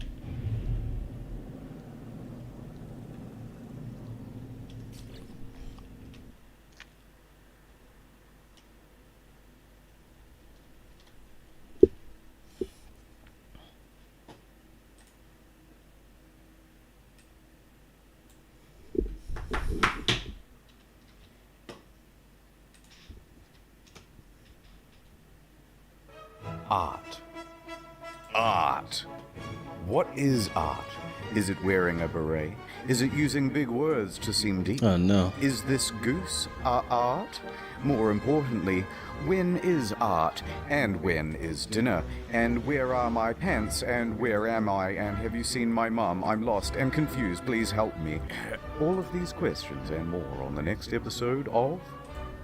Art. Art. What is art? Is it wearing a beret? Is it using big words to seem deep? Oh no. Is this goose art? More importantly, when is art? And when is dinner? And where are my pants? And where am I? And have you seen my mum? I'm lost and confused. Please help me. All of these questions and more on the next episode of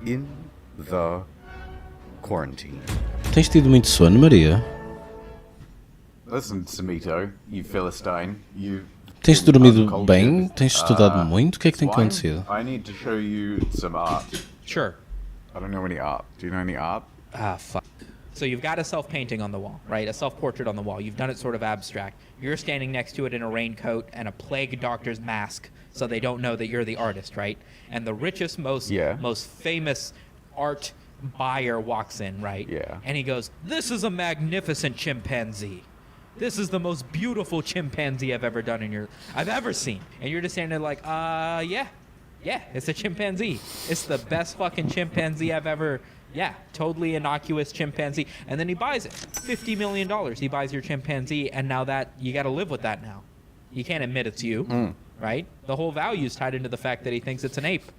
In the Quarantine. Tens tido muito sono, Maria? Listen, Samito, you Philistine, you... Tens dormido bem? Tens estudado muito? O que é que tem acontecido? I need to show you some art. Sure. I don't know any art. Do you know any art? Fuck. So you've got a self-painting on the wall, right? A self-portrait on the wall. You've done it sort of abstract. You're standing next to it in a raincoat and a plague doctor's mask, so they don't know that you're the artist, right? And the richest, most famous art buyer walks in, right? Yeah. And he goes, "This is a magnificent chimpanzee. This is the most beautiful chimpanzee I've ever seen." And you're just standing there like, yeah, it's a chimpanzee. It's the best fucking chimpanzee I've ever, totally innocuous chimpanzee. And then he buys it. $50 million. He buys your chimpanzee, and now that, you gotta live with that now. You can't admit it's you, right? The whole value is tied into the fact that he thinks it's an ape.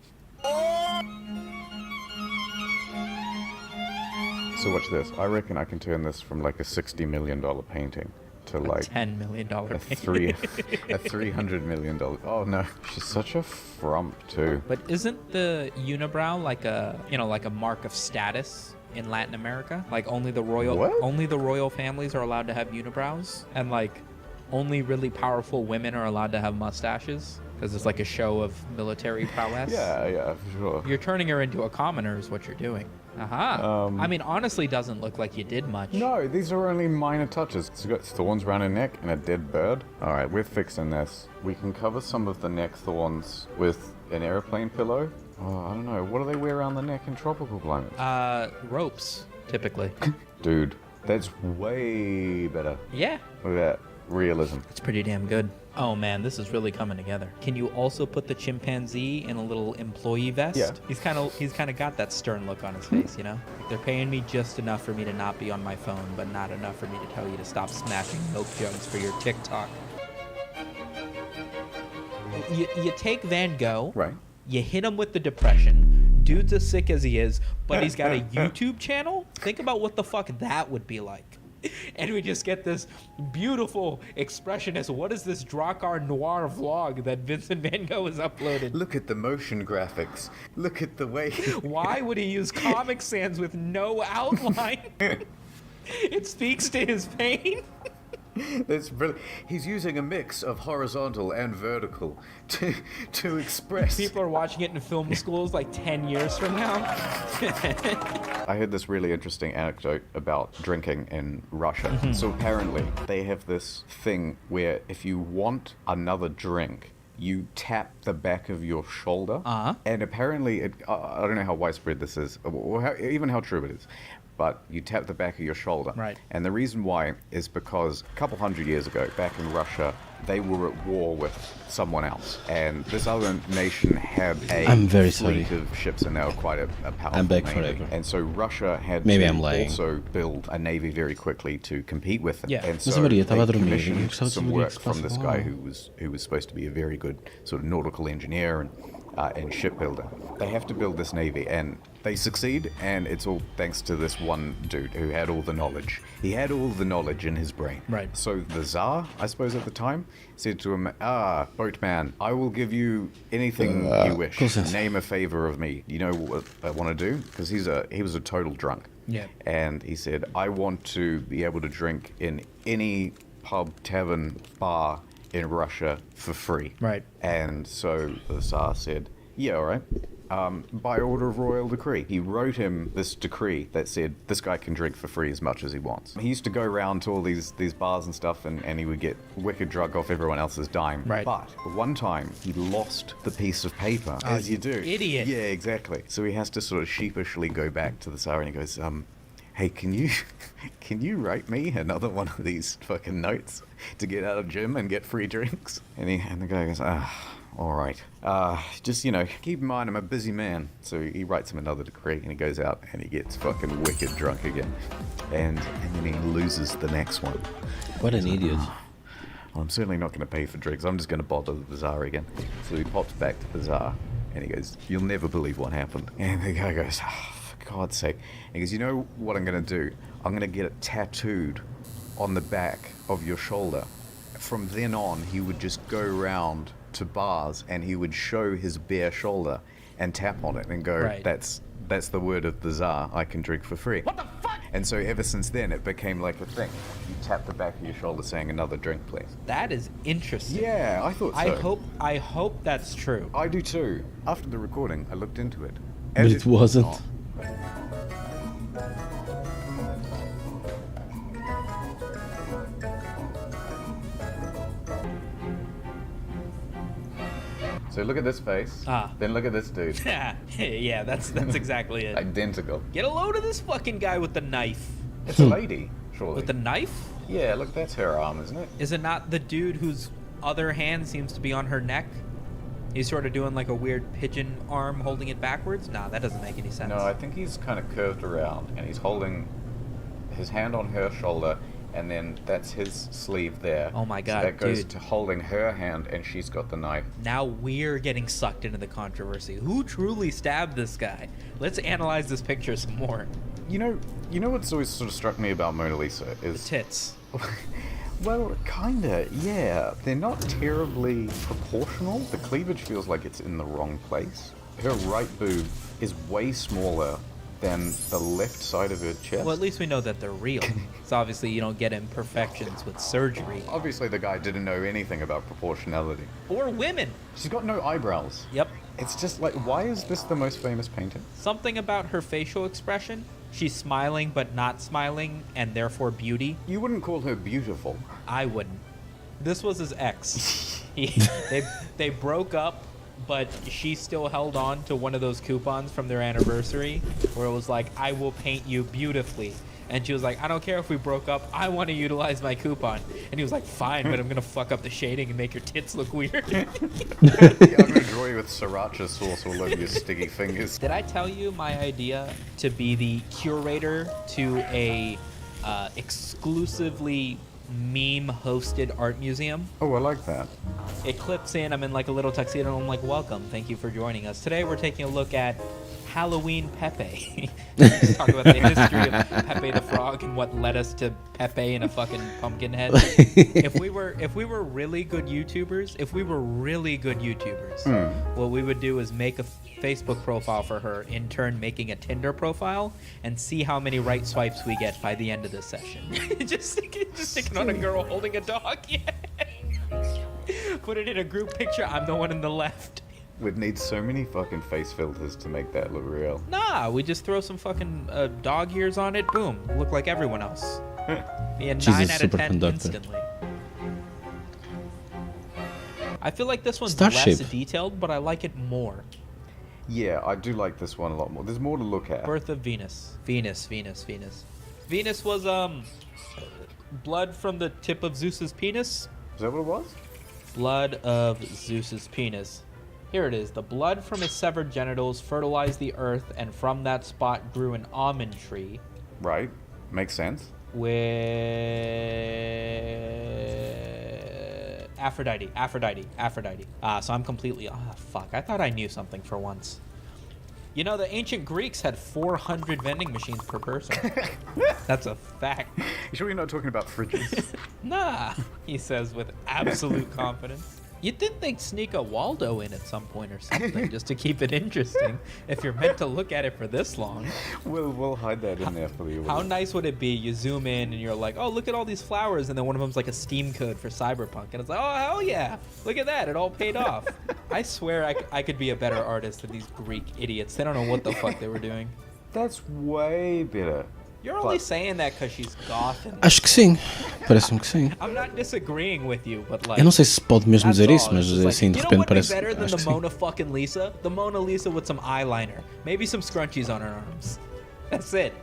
So watch this. I reckon I can turn this from like a $60 million painting to like $10 million a $300 million. Oh no, she's such a frump too. But isn't the unibrow like a mark of status in Latin America? Like only the royal families are allowed to have unibrows, and like only really powerful women are allowed to have mustaches because it's like a show of military prowess. Yeah, for sure. You're turning her into a commoner is what you're doing. I mean, honestly, doesn't look like you did much. No, these are only minor touches. It's got thorns around her neck and a dead bird. All right, we're fixing this. We can cover some of the neck thorns with an airplane pillow. Oh, I don't know. What do they wear around the neck in tropical climates? Ropes, typically. Dude, that's way better. Yeah. Look at that. Realism. It's pretty damn good. Oh man, this is really coming together. Can you also put the chimpanzee in a little employee vest? Yeah. He's kind of got that stern look on his face, you know? Like they're paying me just enough for me to not be on my phone, but not enough for me to tell you to stop smashing milk jugs for your TikTok. You take Van Gogh. Right. You hit him with the depression. Dude's as sick as he is, but he's got a YouTube channel. Think about what the fuck that would be like. And we just get this beautiful expressionist. What is this Drakkar Noir vlog that Vincent Van Gogh has uploaded? Look at the motion graphics. Look at the way... Why would he use Comic Sans with no outline? It speaks to his pain. That's brilliant. He's using a mix of horizontal and vertical to express. People are watching it in film schools like 10 years from now. I heard this really interesting anecdote about drinking in Russia. So apparently they have this thing where if you want another drink, you tap the back of your shoulder. And apparently, I don't know how widespread this is, or even how true it is, but you tap the back of your shoulder. Right. And the reason why is because a couple hundred years ago, back in Russia, they were at war with someone else, and this other nation had a fleet of ships, and they were quite a powerful navy. Forever. And so Russia had Maybe to I'm lying. also build a navy very quickly to compete with it. Yeah. And so Maria, they estava a dormir. commissioned Eu gostava de some saber work o que se from this passa. guy who was supposed to be a very good sort of nautical engineer and shipbuilder. They have to build this navy, and they succeed, and it's all thanks to this one dude who had all the knowledge. He had all the knowledge in his brain. Right. So the Tsar, I suppose at the time, said to him, boatman, I will give you anything you wish. Name a favor of me. You know what I want to do? Because he was a total drunk. Yeah. And he said, I want to be able to drink in any pub, tavern, bar in Russia for free. Right. And so the Tsar said, yeah, all right. By order of royal decree. He wrote him this decree that said this guy can drink for free as much as he wants. He used to go around to all these bars and stuff, and he would get wicked drunk off everyone else's dime. Right. But one time he lost the piece of paper, as you do. Idiot. Yeah, exactly. So he has to sort of sheepishly go back to the Tsar, and he goes, hey, can you write me another one of these fucking notes to get out of gym and get free drinks? And the guy goes, all right. Just, keep in mind I'm a busy man. So he writes him another decree, and he goes out and he gets fucking wicked drunk again. And then he loses the next one. What an idiot. Well, I'm certainly not going to pay for drinks. I'm just going to bother the Tsar again. So he pops back to the Tsar, and he goes, you'll never believe what happened. And the guy goes, for God's sake. And he goes, you know what I'm going to do? I'm going to get it tattooed on the back of your shoulder. From then on, he would just go around to bars, and he would show his bare shoulder and tap on it and go, Right. that's the word of the Tsar, I can drink for free. What the fuck? And so ever since then, it became like a thing. You tap the back of your shoulder saying, another drink, please. That is interesting. Yeah, I thought so. I hope that's true. I do too. After the recording, I looked into it. But it wasn't. Not. So look at this face. Then look at this dude. Yeah, that's exactly it. Identical. Get a load of this fucking guy with the knife. It's a lady, surely. With the knife? Yeah, look, that's her arm, isn't it? Is it not the dude whose other hand seems to be on her neck? He's sort of doing like a weird pigeon arm holding it backwards? Nah, that doesn't make any sense. No, I think he's kind of curved around, and he's holding his hand on her shoulder, and then that's his sleeve there. Oh my god, so that goes dude. to holding her hand, and she's got the knife. Now we're getting sucked into the controversy. Who truly stabbed this guy? Let's analyze this picture some more. You know what's always sort of struck me about Mona Lisa is... The tits. Well, kinda, yeah. They're not terribly proportional. The cleavage feels like it's in the wrong place. Her right boob is way smaller than the left side of her chest. Well, at least we know that they're real. So obviously you don't get imperfections with surgery. Obviously the guy didn't know anything about proportionality. Or women. She's got no eyebrows. Yep. It's just like, why is this the most famous painting? Something about her facial expression. She's smiling but not smiling, and therefore beauty. You wouldn't call her beautiful. I wouldn't. This was his ex. They broke up, but she still held on to one of those coupons from their anniversary where it was like, I will paint you beautifully. And she was like, I don't care if we broke up, I want to utilize my coupon. And he was like, fine, but I'm going to fuck up the shading and make your tits look weird. Yeah, I'm going to draw you with sriracha sauce all over your sticky fingers. Did I tell you my idea to be the curator to a exclusively meme-hosted art museum? Oh, I like that. It clips in, I'm in like a little tuxedo, and I'm like, welcome, thank you for joining us. Today we're taking a look at Halloween Pepe. Let's talk about the history of Pepe the Frog and what led us to Pepe and a fucking pumpkin head. If we were really good YouTubers, what we would do is make a Facebook profile for her, in turn making a Tinder profile, and see how many right swipes we get by the end of this session. just sticking on a girl holding a dog. Yeah. Put it in a group picture. I'm the one in the left. We'd need so many fucking face filters to make that look real. Nah, we just throw some fucking dog ears on it. Boom, look like everyone else. Yeah, 9 out of 10 instantly. I feel like this one's less detailed, but I like it more. Yeah, I do like this one a lot more. There's more to look at. Birth of Venus. Venus was blood from the tip of Zeus's penis. Is that what it was? Blood of Zeus's penis. Here it is. The blood from his severed genitals fertilized the earth, and from that spot grew an almond tree. Right. Makes sense. With Aphrodite. So I'm completely... Oh, fuck. I thought I knew something for once. You know, the ancient Greeks had 400 vending machines per person. That's a fact. You sure you're not talking about fridges? Nah, he says with absolute confidence. You'd think they'd sneak a Waldo in at some point or something, just to keep it interesting, if you're meant to look at it for this long. We'll hide that in there for you. How nice would it be? You zoom in and you're like, oh, look at all these flowers, and then one of them's like a Steam code for Cyberpunk, and it's like, oh, hell yeah, look at that, it all paid off. I swear I could be a better artist than these Greek idiots. They don't know what the fuck they were doing. That's way better. You're only saying that because she's goth. Acho que sim. Parece-me que sim. I'm not disagreeing with you, but like, eu não sei se pode mesmo dizer isso, mas assim de repente parece. Better than the Sim. Mona fucking Lisa? The Mona Lisa with some eyeliner, maybe some scrunchies on her arms. That's it.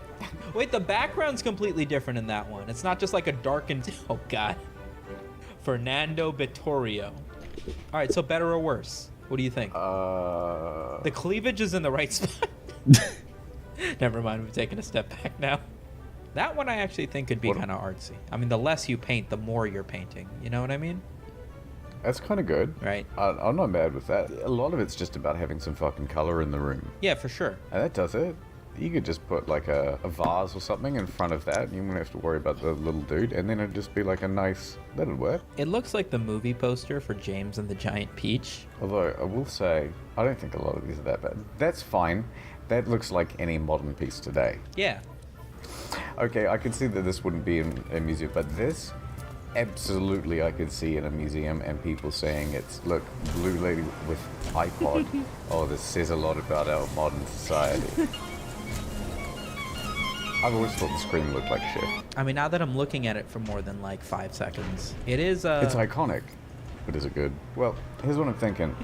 Wait, the background's completely different in that one. It's not just like a darkened. Oh god. Fernando Vittorio. All right, so better or worse? What do you think? The cleavage is in the right spot. Never mind, we've taken a step back now. That one I actually think could be kind of artsy. I mean, the less you paint, the more you're painting. You know what I mean? That's kind of good. Right. I'm not mad with that. A lot of it's just about having some fucking color in the room. Yeah, for sure. And that does it. You could just put like a vase or something in front of that. You wouldn't have to worry about the little dude. And then it'd just be like a nice... That'd work. It looks like the movie poster for James and the Giant Peach. Although, I will say, I don't think a lot of these are that bad. That's fine. That looks like any modern piece today. Yeah. Okay, I can see that this wouldn't be in a museum, but this, absolutely I could see in a museum and people saying it's, look, blue lady with iPod. Oh, this says a lot about our modern society. I've always thought the screen looked like shit. I mean, now that I'm looking at it for more than like 5 seconds, it is It's iconic, but is it good? Well, here's what I'm thinking.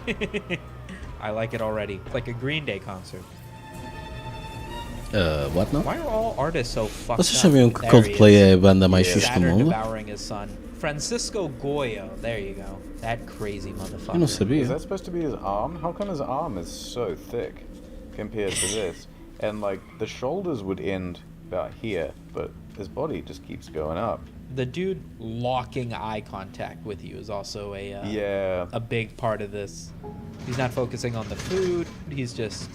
I like it already. It's like a Green Day concert. What now? Why are all artists so fucked Vocês up? sabiam que Coldplay é a banda mais fixe do Saturn mundo? devouring his son. Francisco Goyo. There you go. That crazy motherfucker. Eu não sabia. Is that supposed to be his arm? How come his arm is so thick compared to this? And like, the shoulders would end about here, but his body just keeps going up. The dude locking eye contact with you is also a big part of this. He's not focusing on the food. He's just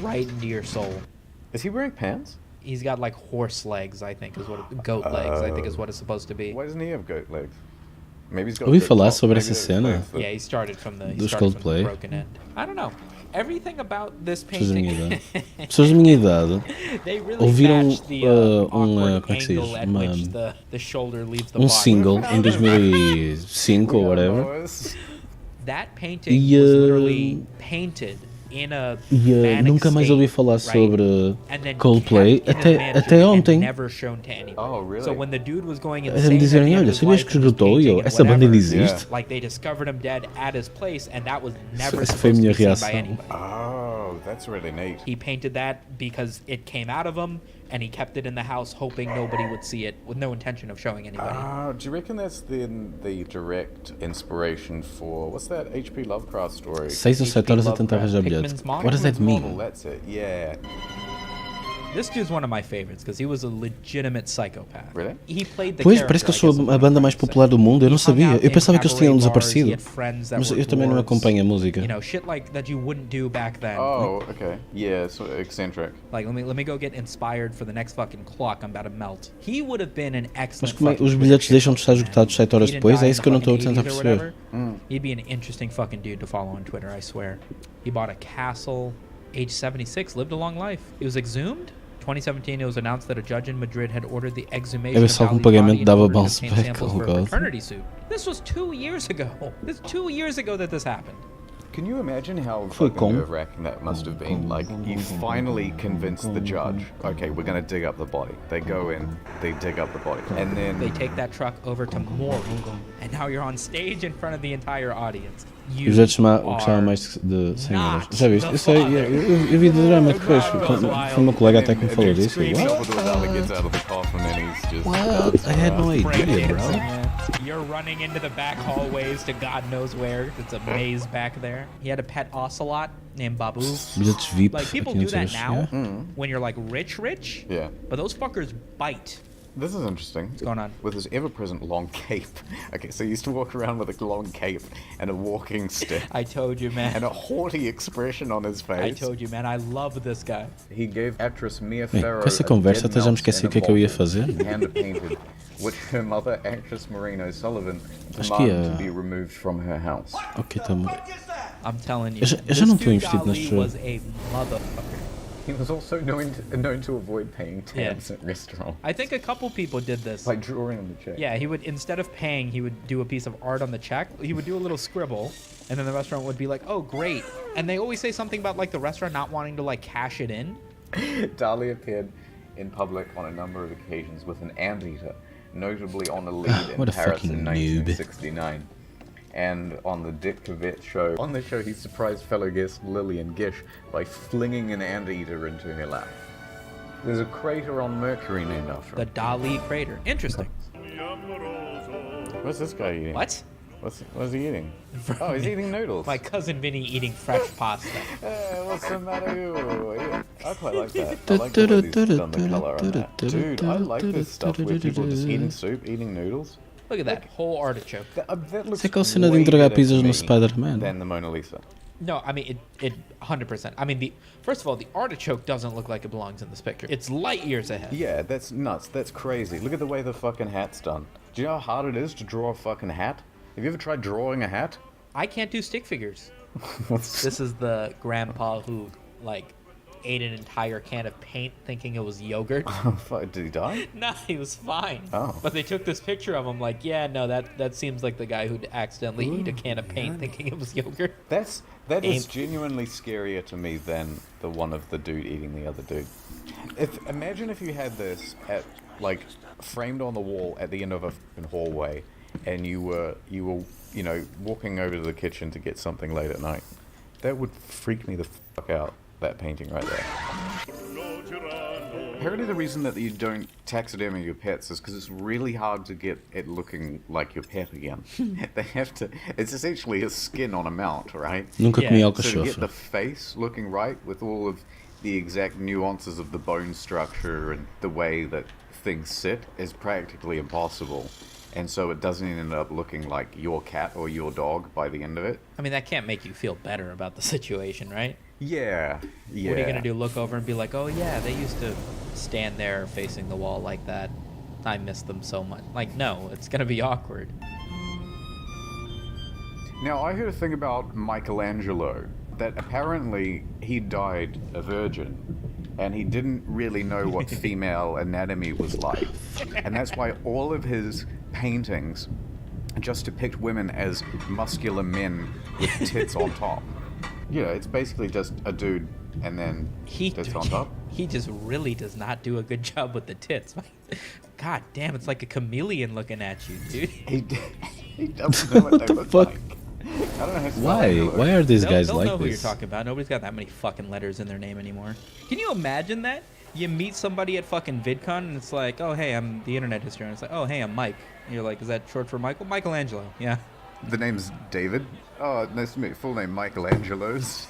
right into your soul. Is he wearing pants? He's got like horse legs, I think, is what goat legs, I think is what it's supposed to be. Why doesn't he have goat legs? Maybe he's got. Ouvi falar sobre essa cena. Yeah, he started from the Coldplay. broken end. I don't know. Everything about this painting. Pessoas da minha idade They really ouviram match the como é que se diz? the shoulder leaves the body. Single em 2005 ou whatever. That painting was literally painted in a nunca mais ouvi falar sobre Coldplay até ontem. Never shown to anyone. Oh, really? So when the dude was going Eles me dizerem, olha, sabias que esgotou? E eu, essa banda ainda existe? Like they discovered him dead at his place, and that was never Essa foi a supposed to minha be seen by reação. anybody. Oh, that's really neat. He painted that because it came out of him, and he kept it in the house, hoping nobody would see it, with no intention of showing anybody. Do you reckon that's the direct inspiration for what's that H.P. Lovecraft story? 6 ou 7 horas a tentar arranjar bilhete. What does that mean? That's it. Yeah. This dude's one of my favorites because he was a legitimate psychopath. Really? He played the Pois, parece que eu sou a banda mais popular do mundo. Eu não sabia. Eu pensava que eles tinham desaparecido. Mas eu também não acompanho a música. You know, shit like that you wouldn't do back then. Oh, okay. Yeah, so eccentric. Like, let me go get inspired for the next fucking clock I'm about to melt. He would have been an excellent. Mas como é, os bilhetes deixam de estar esgotados 7 horas depois? É isso que eu não estou a tentar perceber. He'd be an interesting fucking dude to follow on Twitter, I swear. He bought a castle, age 76, lived a long life. He was exhumed. 2017, it was announced that a judge in Madrid had ordered the exhumation of Ali's body in order to obtain samples for a paternity suit. This was 2 years ago. This 2 years ago that this happened. Can you imagine how fucking nerve-wracking that must have been? Like, you finally convinced the judge, okay, we're gonna dig up the body. They go in, they dig up the body, and then... They take that truck over to Morgue, and now you're on stage in front of the entire audience. Eu já gostava mais de 100 horas. Já viste? Eu sei, eu vi do drama depois. Foi meu colega até que me falou disso. What? I had no idea, bro. You're running into the back hallways to God knows where. It's a maze back there. He had a pet ocelot named Babu. Like, people do that now when you're like rich. Yeah. But those fuckers bite. This is interesting. What's going on? With his ever-present long cape. Okay, so he used to walk around with a long cape and a walking stick. I told you, man. And a haughty expression on his face. I told you, man. I love this guy. He gave actress Mia Bem, Farrow com essa conversa até já me esqueci o que é que eu ia fazer. hand-painted, which her mother, actress Maureen O'Sullivan, Acho que demanded to be removed from her house. Ok, tá bom. I'm telling you. Eu já não estou investido Dali neste was jogo. a motherfucker. He was also known to avoid paying tabs at restaurants. I think a couple people did this. By drawing on the check. Yeah, he would, instead of paying, he would do a piece of art on the check. He would do a little scribble, and then the restaurant would be like, oh, great. And they always say something about, like, the restaurant not wanting to, like, cash it in. Dali appeared in public on a number of occasions with an anteater, notably on a lead in Paris in 1969. And on the Dick Cavett show. On the show, he surprised fellow guest Lillian Gish by flinging an anteater into her lap. There's a crater on Mercury named after him. The Dali crater. Interesting. What's this guy eating? What? What's he eating? Oh, he's eating noodles. My cousin Vinny eating fresh pasta. What's the matter with you? I quite like that. I like the way he's done the color on that. Dude, I like this stuff where people just eating soup, eating noodles. Look at that whole artichoke. That looks Isso é aquela cena de entregar pizzas no way Spider-Man. than the Mona Lisa. No, I mean, it 100%. I mean, first of all, the artichoke doesn't look like it belongs in this picture. It's light years ahead. Yeah, that's nuts. That's crazy. Look at the way the fucking hat's done. Do you know how hard it is to draw a fucking hat? Have you ever tried drawing a hat? I can't do stick figures. This is the grandpa who, like, ate an entire can of paint thinking it was yogurt. Did he die? No, he was fine. Oh. But they took this picture of him like, yeah, no, that seems like the guy who'd accidentally eat a can of paint thinking it was yogurt. That is genuinely scarier to me than the one of the dude eating the other dude. Imagine if you had this at, like, framed on the wall at the end of a hallway, and you were walking over to the kitchen to get something late at night. That would freak me the fuck out. That painting right there. Apparently the reason that you don't taxidermy your pets is because it's really hard to get it looking like your pet again. They have to. It's essentially a skin on a mount, right? Nunca comi So to alcachofra. get the face looking right with all of the exact nuances of the bone structure and the way that things sit is practically impossible. And so it doesn't end up looking like your cat or your dog by the end of it. I mean, that can't make you feel better about the situation, right? Yeah. What are you going to do, look over and be like, oh yeah, they used to stand there facing the wall like that. I miss them so much. Like, no, it's going to be awkward. Now, I heard a thing about Michelangelo, that apparently he died a virgin, and he didn't really know what female anatomy was like. And that's why all of his paintings just depict women as muscular men with tits on top. Yeah, it's basically just a dude and then tits on top. He just really does not do a good job with the tits. God damn, it's like a chameleon looking at you, dude. He doesn't know what they look like. I don't know how to Why? Why are these guys they'll like know who you're this? talking about. Nobody's got that many fucking letters in their name anymore. Can you imagine that? You meet somebody at fucking VidCon and it's like, oh, hey, I'm the internet historian. It's like, oh, hey, I'm Mike. And you're like, is that short for Michael? Michelangelo, yeah. The name's David. Oh, nice to meet you. Full name Michelangelo's.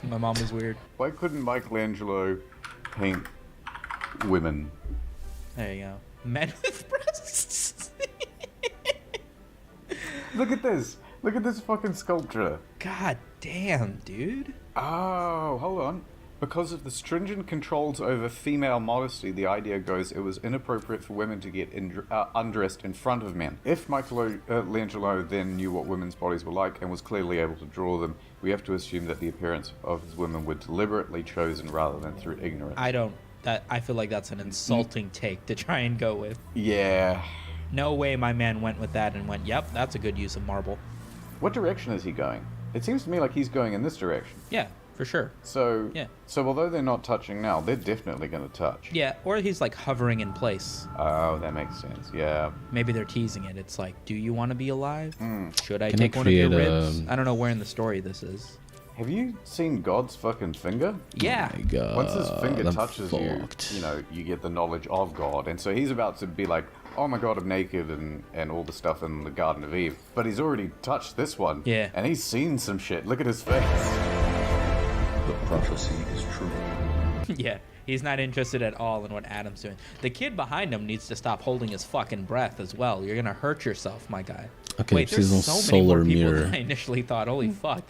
My mom was weird. Why couldn't Michelangelo paint women? There you go. Men with breasts. Look at this. Look at this fucking sculpture. God damn, dude. Oh, hold on. Because of the stringent controls over female modesty, the idea goes it was inappropriate for women to get undressed in front of men. If Michelangelo then knew what women's bodies were like and was clearly able to draw them, we have to assume that the appearance of his women were deliberately chosen rather than through ignorance. I feel like that's an insulting take to try and go with. Yeah. No way my man went with that and went, yep, that's a good use of marble. What direction is he going? It seems to me like he's going in this direction. Yeah, for sure. So, yeah. So although they're not touching now, they're definitely going to touch. Yeah, or he's like hovering in place. Oh, that makes sense. Yeah. Maybe they're teasing it. It's like, do you want to be alive? Should I Can take I one of your create ribs? I don't know where in the story this is. Have you seen God's fucking finger? Yeah. Oh my God, Once his finger I'm touches fucked. you, you get the knowledge of God. And so he's about to be like, oh my god, I'm naked and all the stuff in the Garden of Eve. But he's already touched this one. Yeah. And he's seen some shit. Look at his face. The prophecy is true. Yeah, he's not interested at all in what Adam's doing. The kid behind him needs to stop holding his fucking breath as well. You're gonna hurt yourself, my guy. Okay, wait, there's so many more people than I initially thought. Holy fuck.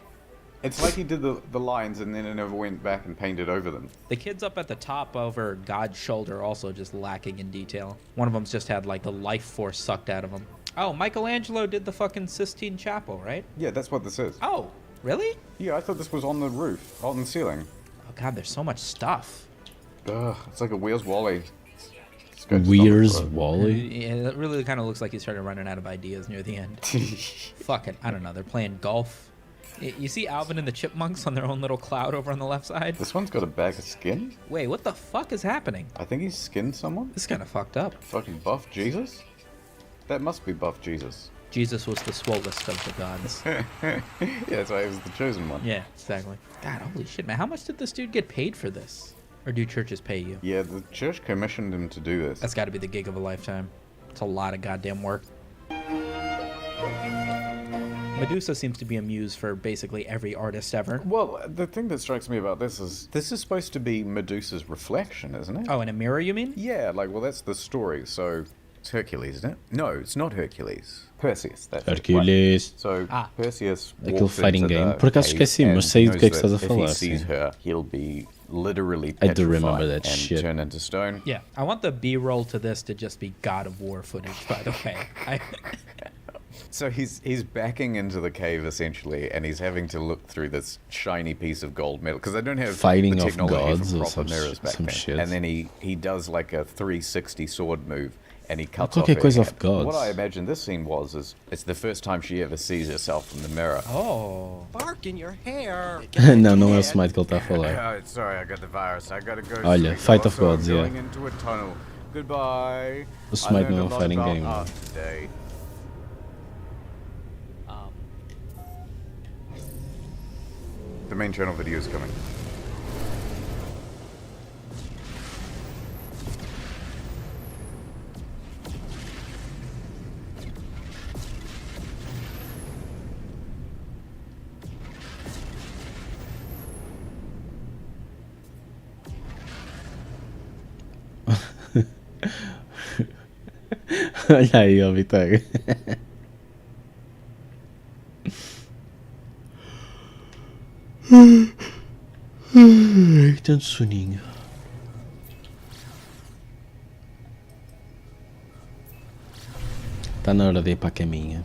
It's like he did the lines and then it never went back and painted over them. The kids up at the top over God's shoulder also just lacking in detail. One of them's just had like the life force sucked out of him. Oh, Michelangelo did the fucking Sistine Chapel, right? Yeah, that's what this is. Oh, really? Yeah, I thought this was on the roof, on the ceiling. Oh god, there's so much stuff. Ugh, it's like a Where's Wally. Where's Wally? Yeah, it really kind of looks like he started running out of ideas near the end. Fucking, I don't know, they're playing golf. You see Alvin and the Chipmunks on their own little cloud over on the left side? This one's got a bag of skin? Wait, what the fuck is happening? I think he's skinned someone. This is kind of fucked up. Fucking buff Jesus? That must be buff Jesus. Jesus was the swollest of the gods. Yeah, that's why he was the chosen one. Yeah, exactly. God, holy shit, man. How much did this dude get paid for this? Or do churches pay you? Yeah, the church commissioned him to do this. That's got to be the gig of a lifetime. It's a lot of goddamn work. Medusa seems to be a muse for basically every artist ever. Well, the thing that strikes me about this is supposed to be Medusa's reflection, isn't it? Oh, in a mirror, you mean? Yeah, like, well, that's the story, so it's Hercules, isn't it? No, it's not Hercules. Perseus, that's Hercules. It, right? So, Perseus Aquele fighting game. Por acaso esqueci, mas sei do que é que estás a falar. If he sees her, he'll be literally I do remember petrified that and shit. turn into stone. Yeah, I want the B-roll to this to just be God of War footage, by the way. So he's backing into the cave essentially, and he's having to look through this shiny piece of gold metal because they don't have Fighting the of technology gods for or proper mirrors back some then. shit. And then he does like a 360 sword move, and he cuts Qualquer off. coisa her of hand. gods. What I imagine this scene is it's the first time she ever sees herself in the mirror. Oh. Bark in your hair. Não, não é o Smite que ele está a falar. Sorry, I got the virus. I gotta go. Olha, Fight of Gods, yeah. Going into a tunnel. Goodbye. O Smite não é um fighting game. Today. The main channel video is coming. Olha aí, ó, Vitória. Tanto soninho. Tá na hora de ir para a caminha.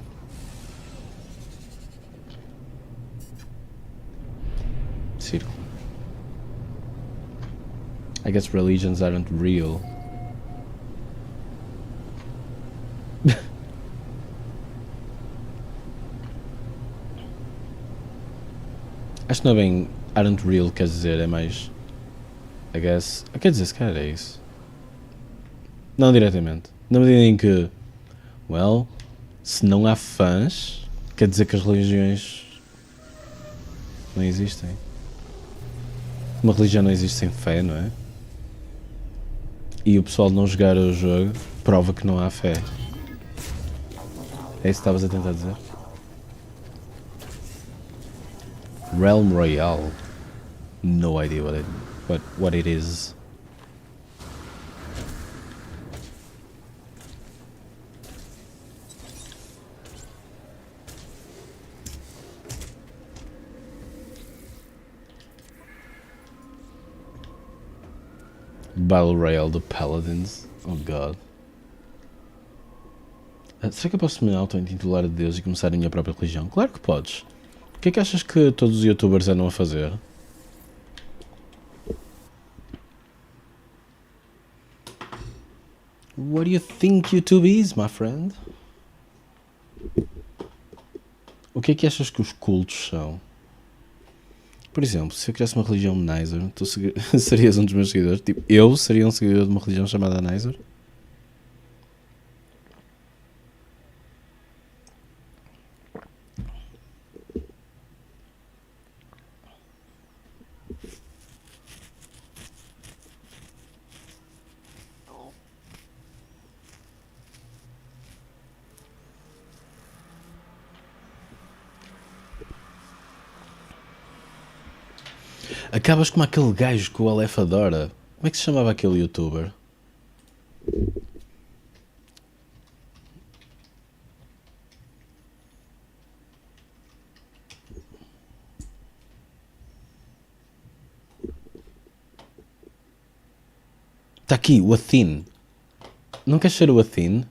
Círculo. I guess religions aren't real. Acho que não é bem aren't real, quer dizer, é mais I guess, quer dizer, se calhar é isso. Não diretamente. Na medida em que, well, se não há fãs, quer dizer que as religiões não existem. Uma religião não existe sem fé, não é? E o pessoal não jogar o jogo prova que não há fé. É isso que estavas a tentar dizer? Realm Royale. No idea what it is. Battle Royale do Paladins. Oh god. Será que eu posso me auto-intitular de Deus e começar a minha própria religião? Claro que podes. O que é que achas que todos os youtubers andam a fazer? What do you think YouTube is, my friend? O que é que achas que os cultos são? Por exemplo, se eu criasse uma religião Nizer, tu serias um dos meus seguidores? Tipo, eu seria um seguidor de uma religião chamada Nizer? Acabas como aquele gajo que o Aleph adora. Como é que se chamava aquele youtuber? Está aqui, o Athin. Não queres ser o Athin?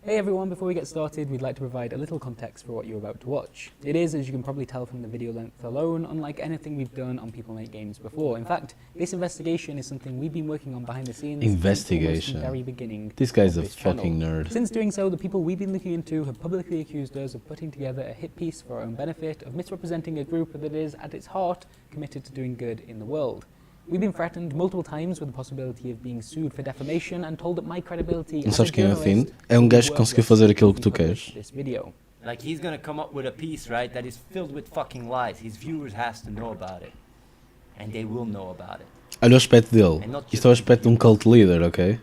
Hey everyone, before we get started, we'd like to provide a little context for what you're about to watch. It is, as you can probably tell from the video length alone, unlike anything we've done on People Make Games before. In fact, this investigation is something we've been working on behind the scenes Investigation. from the very beginning. This guy's a of this fucking channel. nerd. Since doing so, the people we've been looking into have publicly accused us of putting together a hit piece for our own benefit, of misrepresenting a group that is, at its heart, committed to doing good in the world. We've been threatened multiple times with the possibility of being sued for defamation and told that my credibility Não sabes quem é o Athin? É um gajo que conseguiu fazer aquilo que tu queres. Like he's gonna come up with a piece, right, that is filled with fucking lies. His viewers has to know about it. And they will know about it. Olha o aspecto dele. Isto é o aspecto de um cult leader, ok?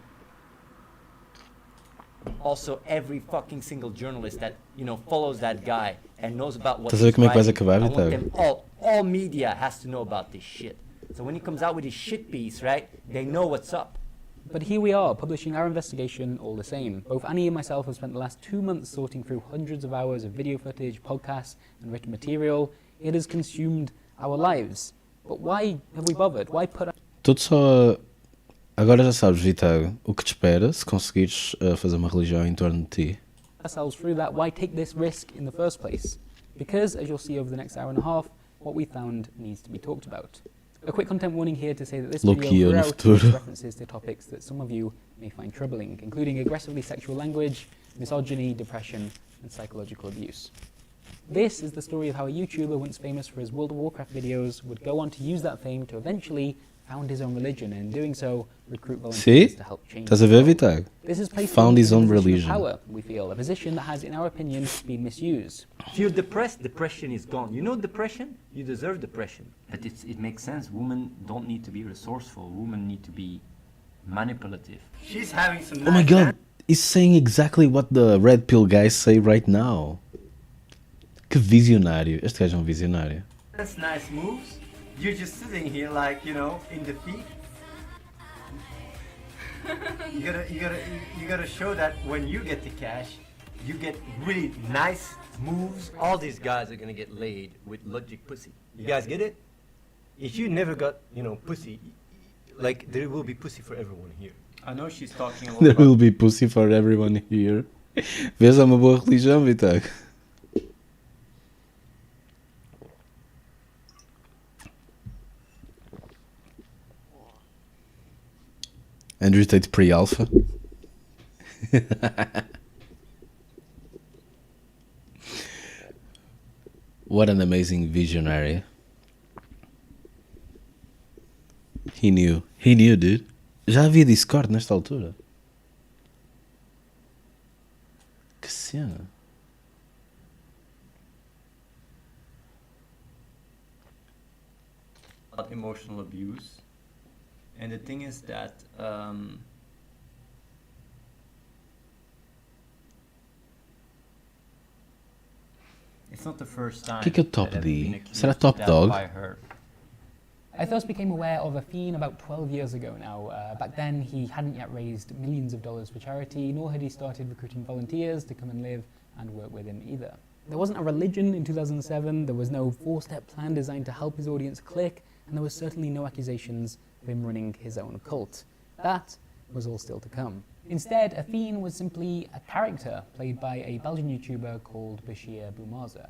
Also, every fucking single journalist that, you know, follows that guy and knows about what Estás a ver como é que vais acabar, I want Vitor? them all media has to know about this shit. So when he comes out with his shit piece, right, they know what's up. But here we are, publishing our investigation all the same. Both Annie and myself have spent the last 2 months sorting through hundreds of hours of video footage, podcasts, and written material. It has consumed our lives. But why have we bothered? Why put... Tudo só... Agora já sabes, Vitor, o que te espera se conseguires fazer uma religião em torno de ti. ...ourselves through that. Why take this risk in the first place? Because, as you'll see over the next hour and a half, what we found needs to be talked about. A quick content warning here to say that this video throughout makes references to topics that some of you may find troubling, including aggressively sexual language, misogyny, depression, and psychological abuse. This is the story of how a YouTuber once famous for his World of Warcraft videos would go on to use that fame to eventually found his own religion, and in doing so, recruit volunteers to help change Estás a ver, Vitor? This is placed Found his in a own position of religion. power, we feel, a position that has, in our opinion, been misused. If you're depressed, depression is gone. You know depression? You deserve depression. But it makes sense. Women don't need to be resourceful. Women need to be manipulative. She's having some Oh my god, he's saying exactly what the Red Pill guys say right now. Que visionário. Este gajo é um visionário. That's nice moves. You're just sitting here like, you know, in defeat. You gotta show that when you get the cash, you get really nice moves. All these guys are gonna get laid with logic pussy. You guys get it? If you never got, you know, pussy, like there will be pussy for everyone here. I know she's talking a lot There about... will be pussy for everyone here. Vês, é uma boa religião, Vitor. Andrew Tate pre-alpha. What an amazing visionary. He knew, dude. Já havia Discord nesta altura. Que cena. Emotional abuse. And the thing is that it's not the first time. O que é o Top D? Será Top Dog? I first became aware of Athene about 12 years ago now. Back then, he hadn't yet raised millions of dollars for charity, nor had he started recruiting volunteers to come and live and work with him either. There wasn't a religion in 2007, there was no 4-step plan designed to help his audience click, and there was certainly no accusations of him running his own cult. That was all still to come. Instead, Athene was simply a character played by a Belgian YouTuber called Bashir Boumaza.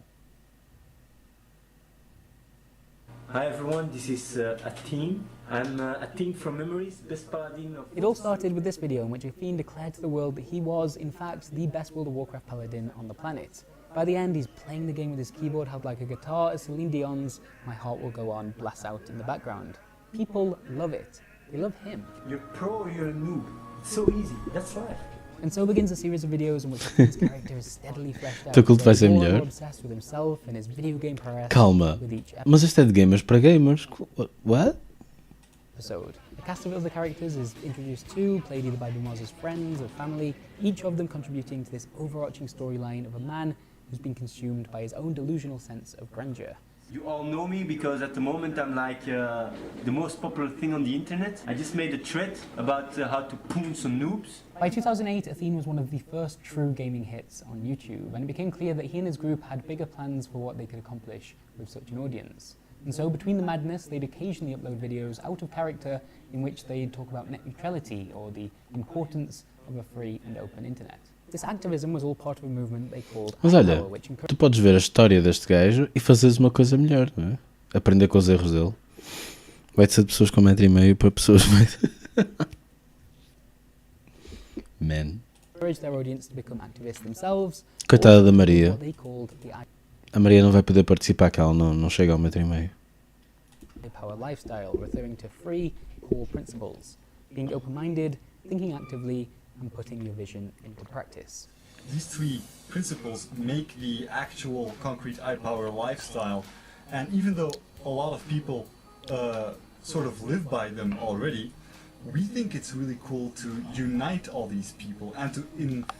Hi everyone, this is Athene. I'm Athene from Memories, best paladin of... It all started with this video in which Athene declared to the world that he was, in fact, the best World of Warcraft paladin on the planet. By the end, he's playing the game with his keyboard held like a guitar as Celine Dion's My Heart Will Go On blasts out in the background. People love it. They love him. You're pro or you're a noob. It's so easy, that's life. And so begins a series of videos in which Athene's character is steadily fleshed out. Teu culto vai ser more melhor. obsessed with himself and his video game prowess. Calma, with each mas este é de gamers para gamers. What? episode. A cast of other characters is introduced too, played either by Boumaza's friends or family, each of them contributing to this overarching storyline of a man who's been consumed by his own delusional sense of grandeur. You all know me because at the moment I'm like the most popular thing on the internet. I just made a thread about how to poon some noobs. By 2008, Athene was one of the first true gaming hits on YouTube, and it became clear that he and his group had bigger plans for what they could accomplish with such an audience. And so, between the madness, they'd occasionally upload videos out of character in which they'd talk about net neutrality or the importance of a free and open internet. This activism was all part of a movement they called Mas olha, tu podes ver a história deste gajo e fazeres uma coisa melhor, não é? Aprender com os erros dele. Vai ser de pessoas com 1,5 metro para pessoas mais... Man. Coitada da Maria. A Maria não vai poder participar, que ela não chega ao 1,5 metro. Power lifestyle, referring to three core principles: being open-minded, thinking actively, and putting your vision into practice. These three principles make the actual concrete iPower lifestyle, and even though a lot of people sort of live by them already, we think it's really cool to unite all these people and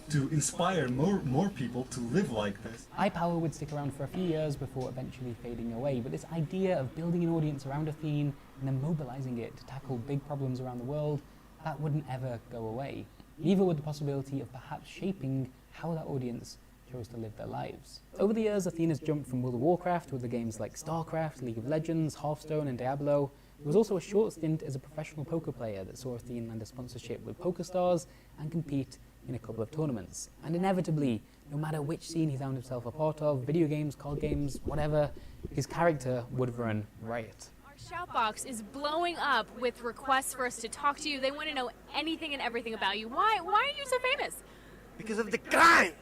to inspire more people to live like this. iPower would stick around for a few years before eventually fading away, but this idea of building an audience around Athene and then mobilizing it to tackle big problems around the world, that wouldn't ever go away. Neither would the possibility of perhaps shaping how that audience chose to live their lives. Over the years, Athene has jumped from World of Warcraft with the games like StarCraft, League of Legends, Hearthstone and Diablo. There was also a short stint as a professional poker player that saw Athene land a sponsorship with PokerStars and compete in a couple of tournaments. And inevitably, no matter which scene he found himself a part of, video games, card games, whatever, his character would run riot. Shout box is blowing up with requests for us to talk to you. They want to know anything and everything about you. Why are you so famous? Because of the guns!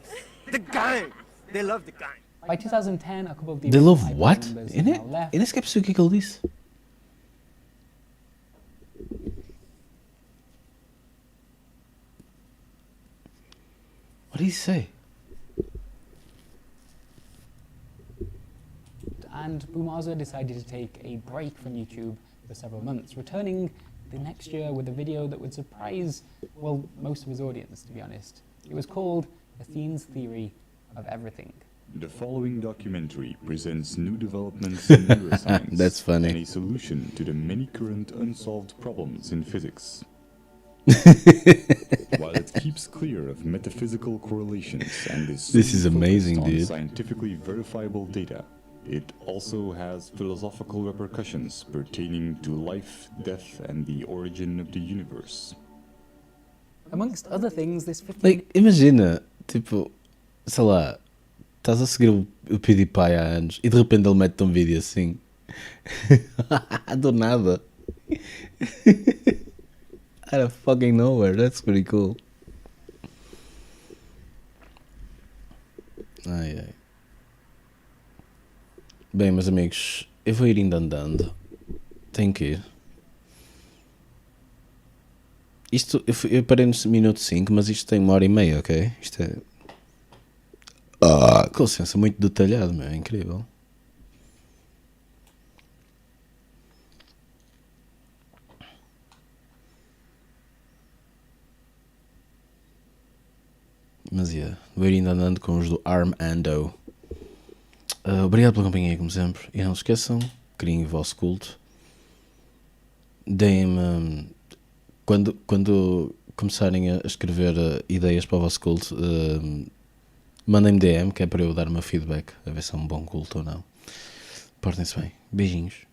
The guns! They love the guns. By 2010, a couple of the They love what? members Eu nem sequer percebi o que é que ele disse. What did he say? And Boomaza decided to take a break from YouTube for several months, returning the next year with a video that would surprise, well, most of his audience, to be honest. It was called Athene's Theory of Everything. The following documentary presents new developments in neuroscience. That's funny. And a solution to the many current unsolved problems in physics. While it keeps clear of metaphysical correlations and is This is amazing, on dude. scientifically verifiable data, it also has philosophical repercussions pertaining to life, death, and the origin of the universe. Amongst other things, this 15... Like, imagina, tipo, sei lá, estás a seguir o PewDiePie há anos e de repente ele mete-te um vídeo assim. Do nada. Out of fucking nowhere, that's pretty cool. Ai ai. Bem, meus amigos, eu vou ir indo andando. Tenho que ir. Isto, eu parei no minuto 5, mas isto tem 1h30, ok? Isto é... com licença, muito detalhado, meu, é incrível. Mas vou ir indo andando com os do Armando. Obrigado pela companhia, como sempre. E não se esqueçam, criem o vosso culto. Deem-me... Quando começarem a escrever ideias para o vosso culto, mandem-me DM, que é para eu dar o meu feedback, a ver se é um bom culto ou não. Portem-se bem. Beijinhos.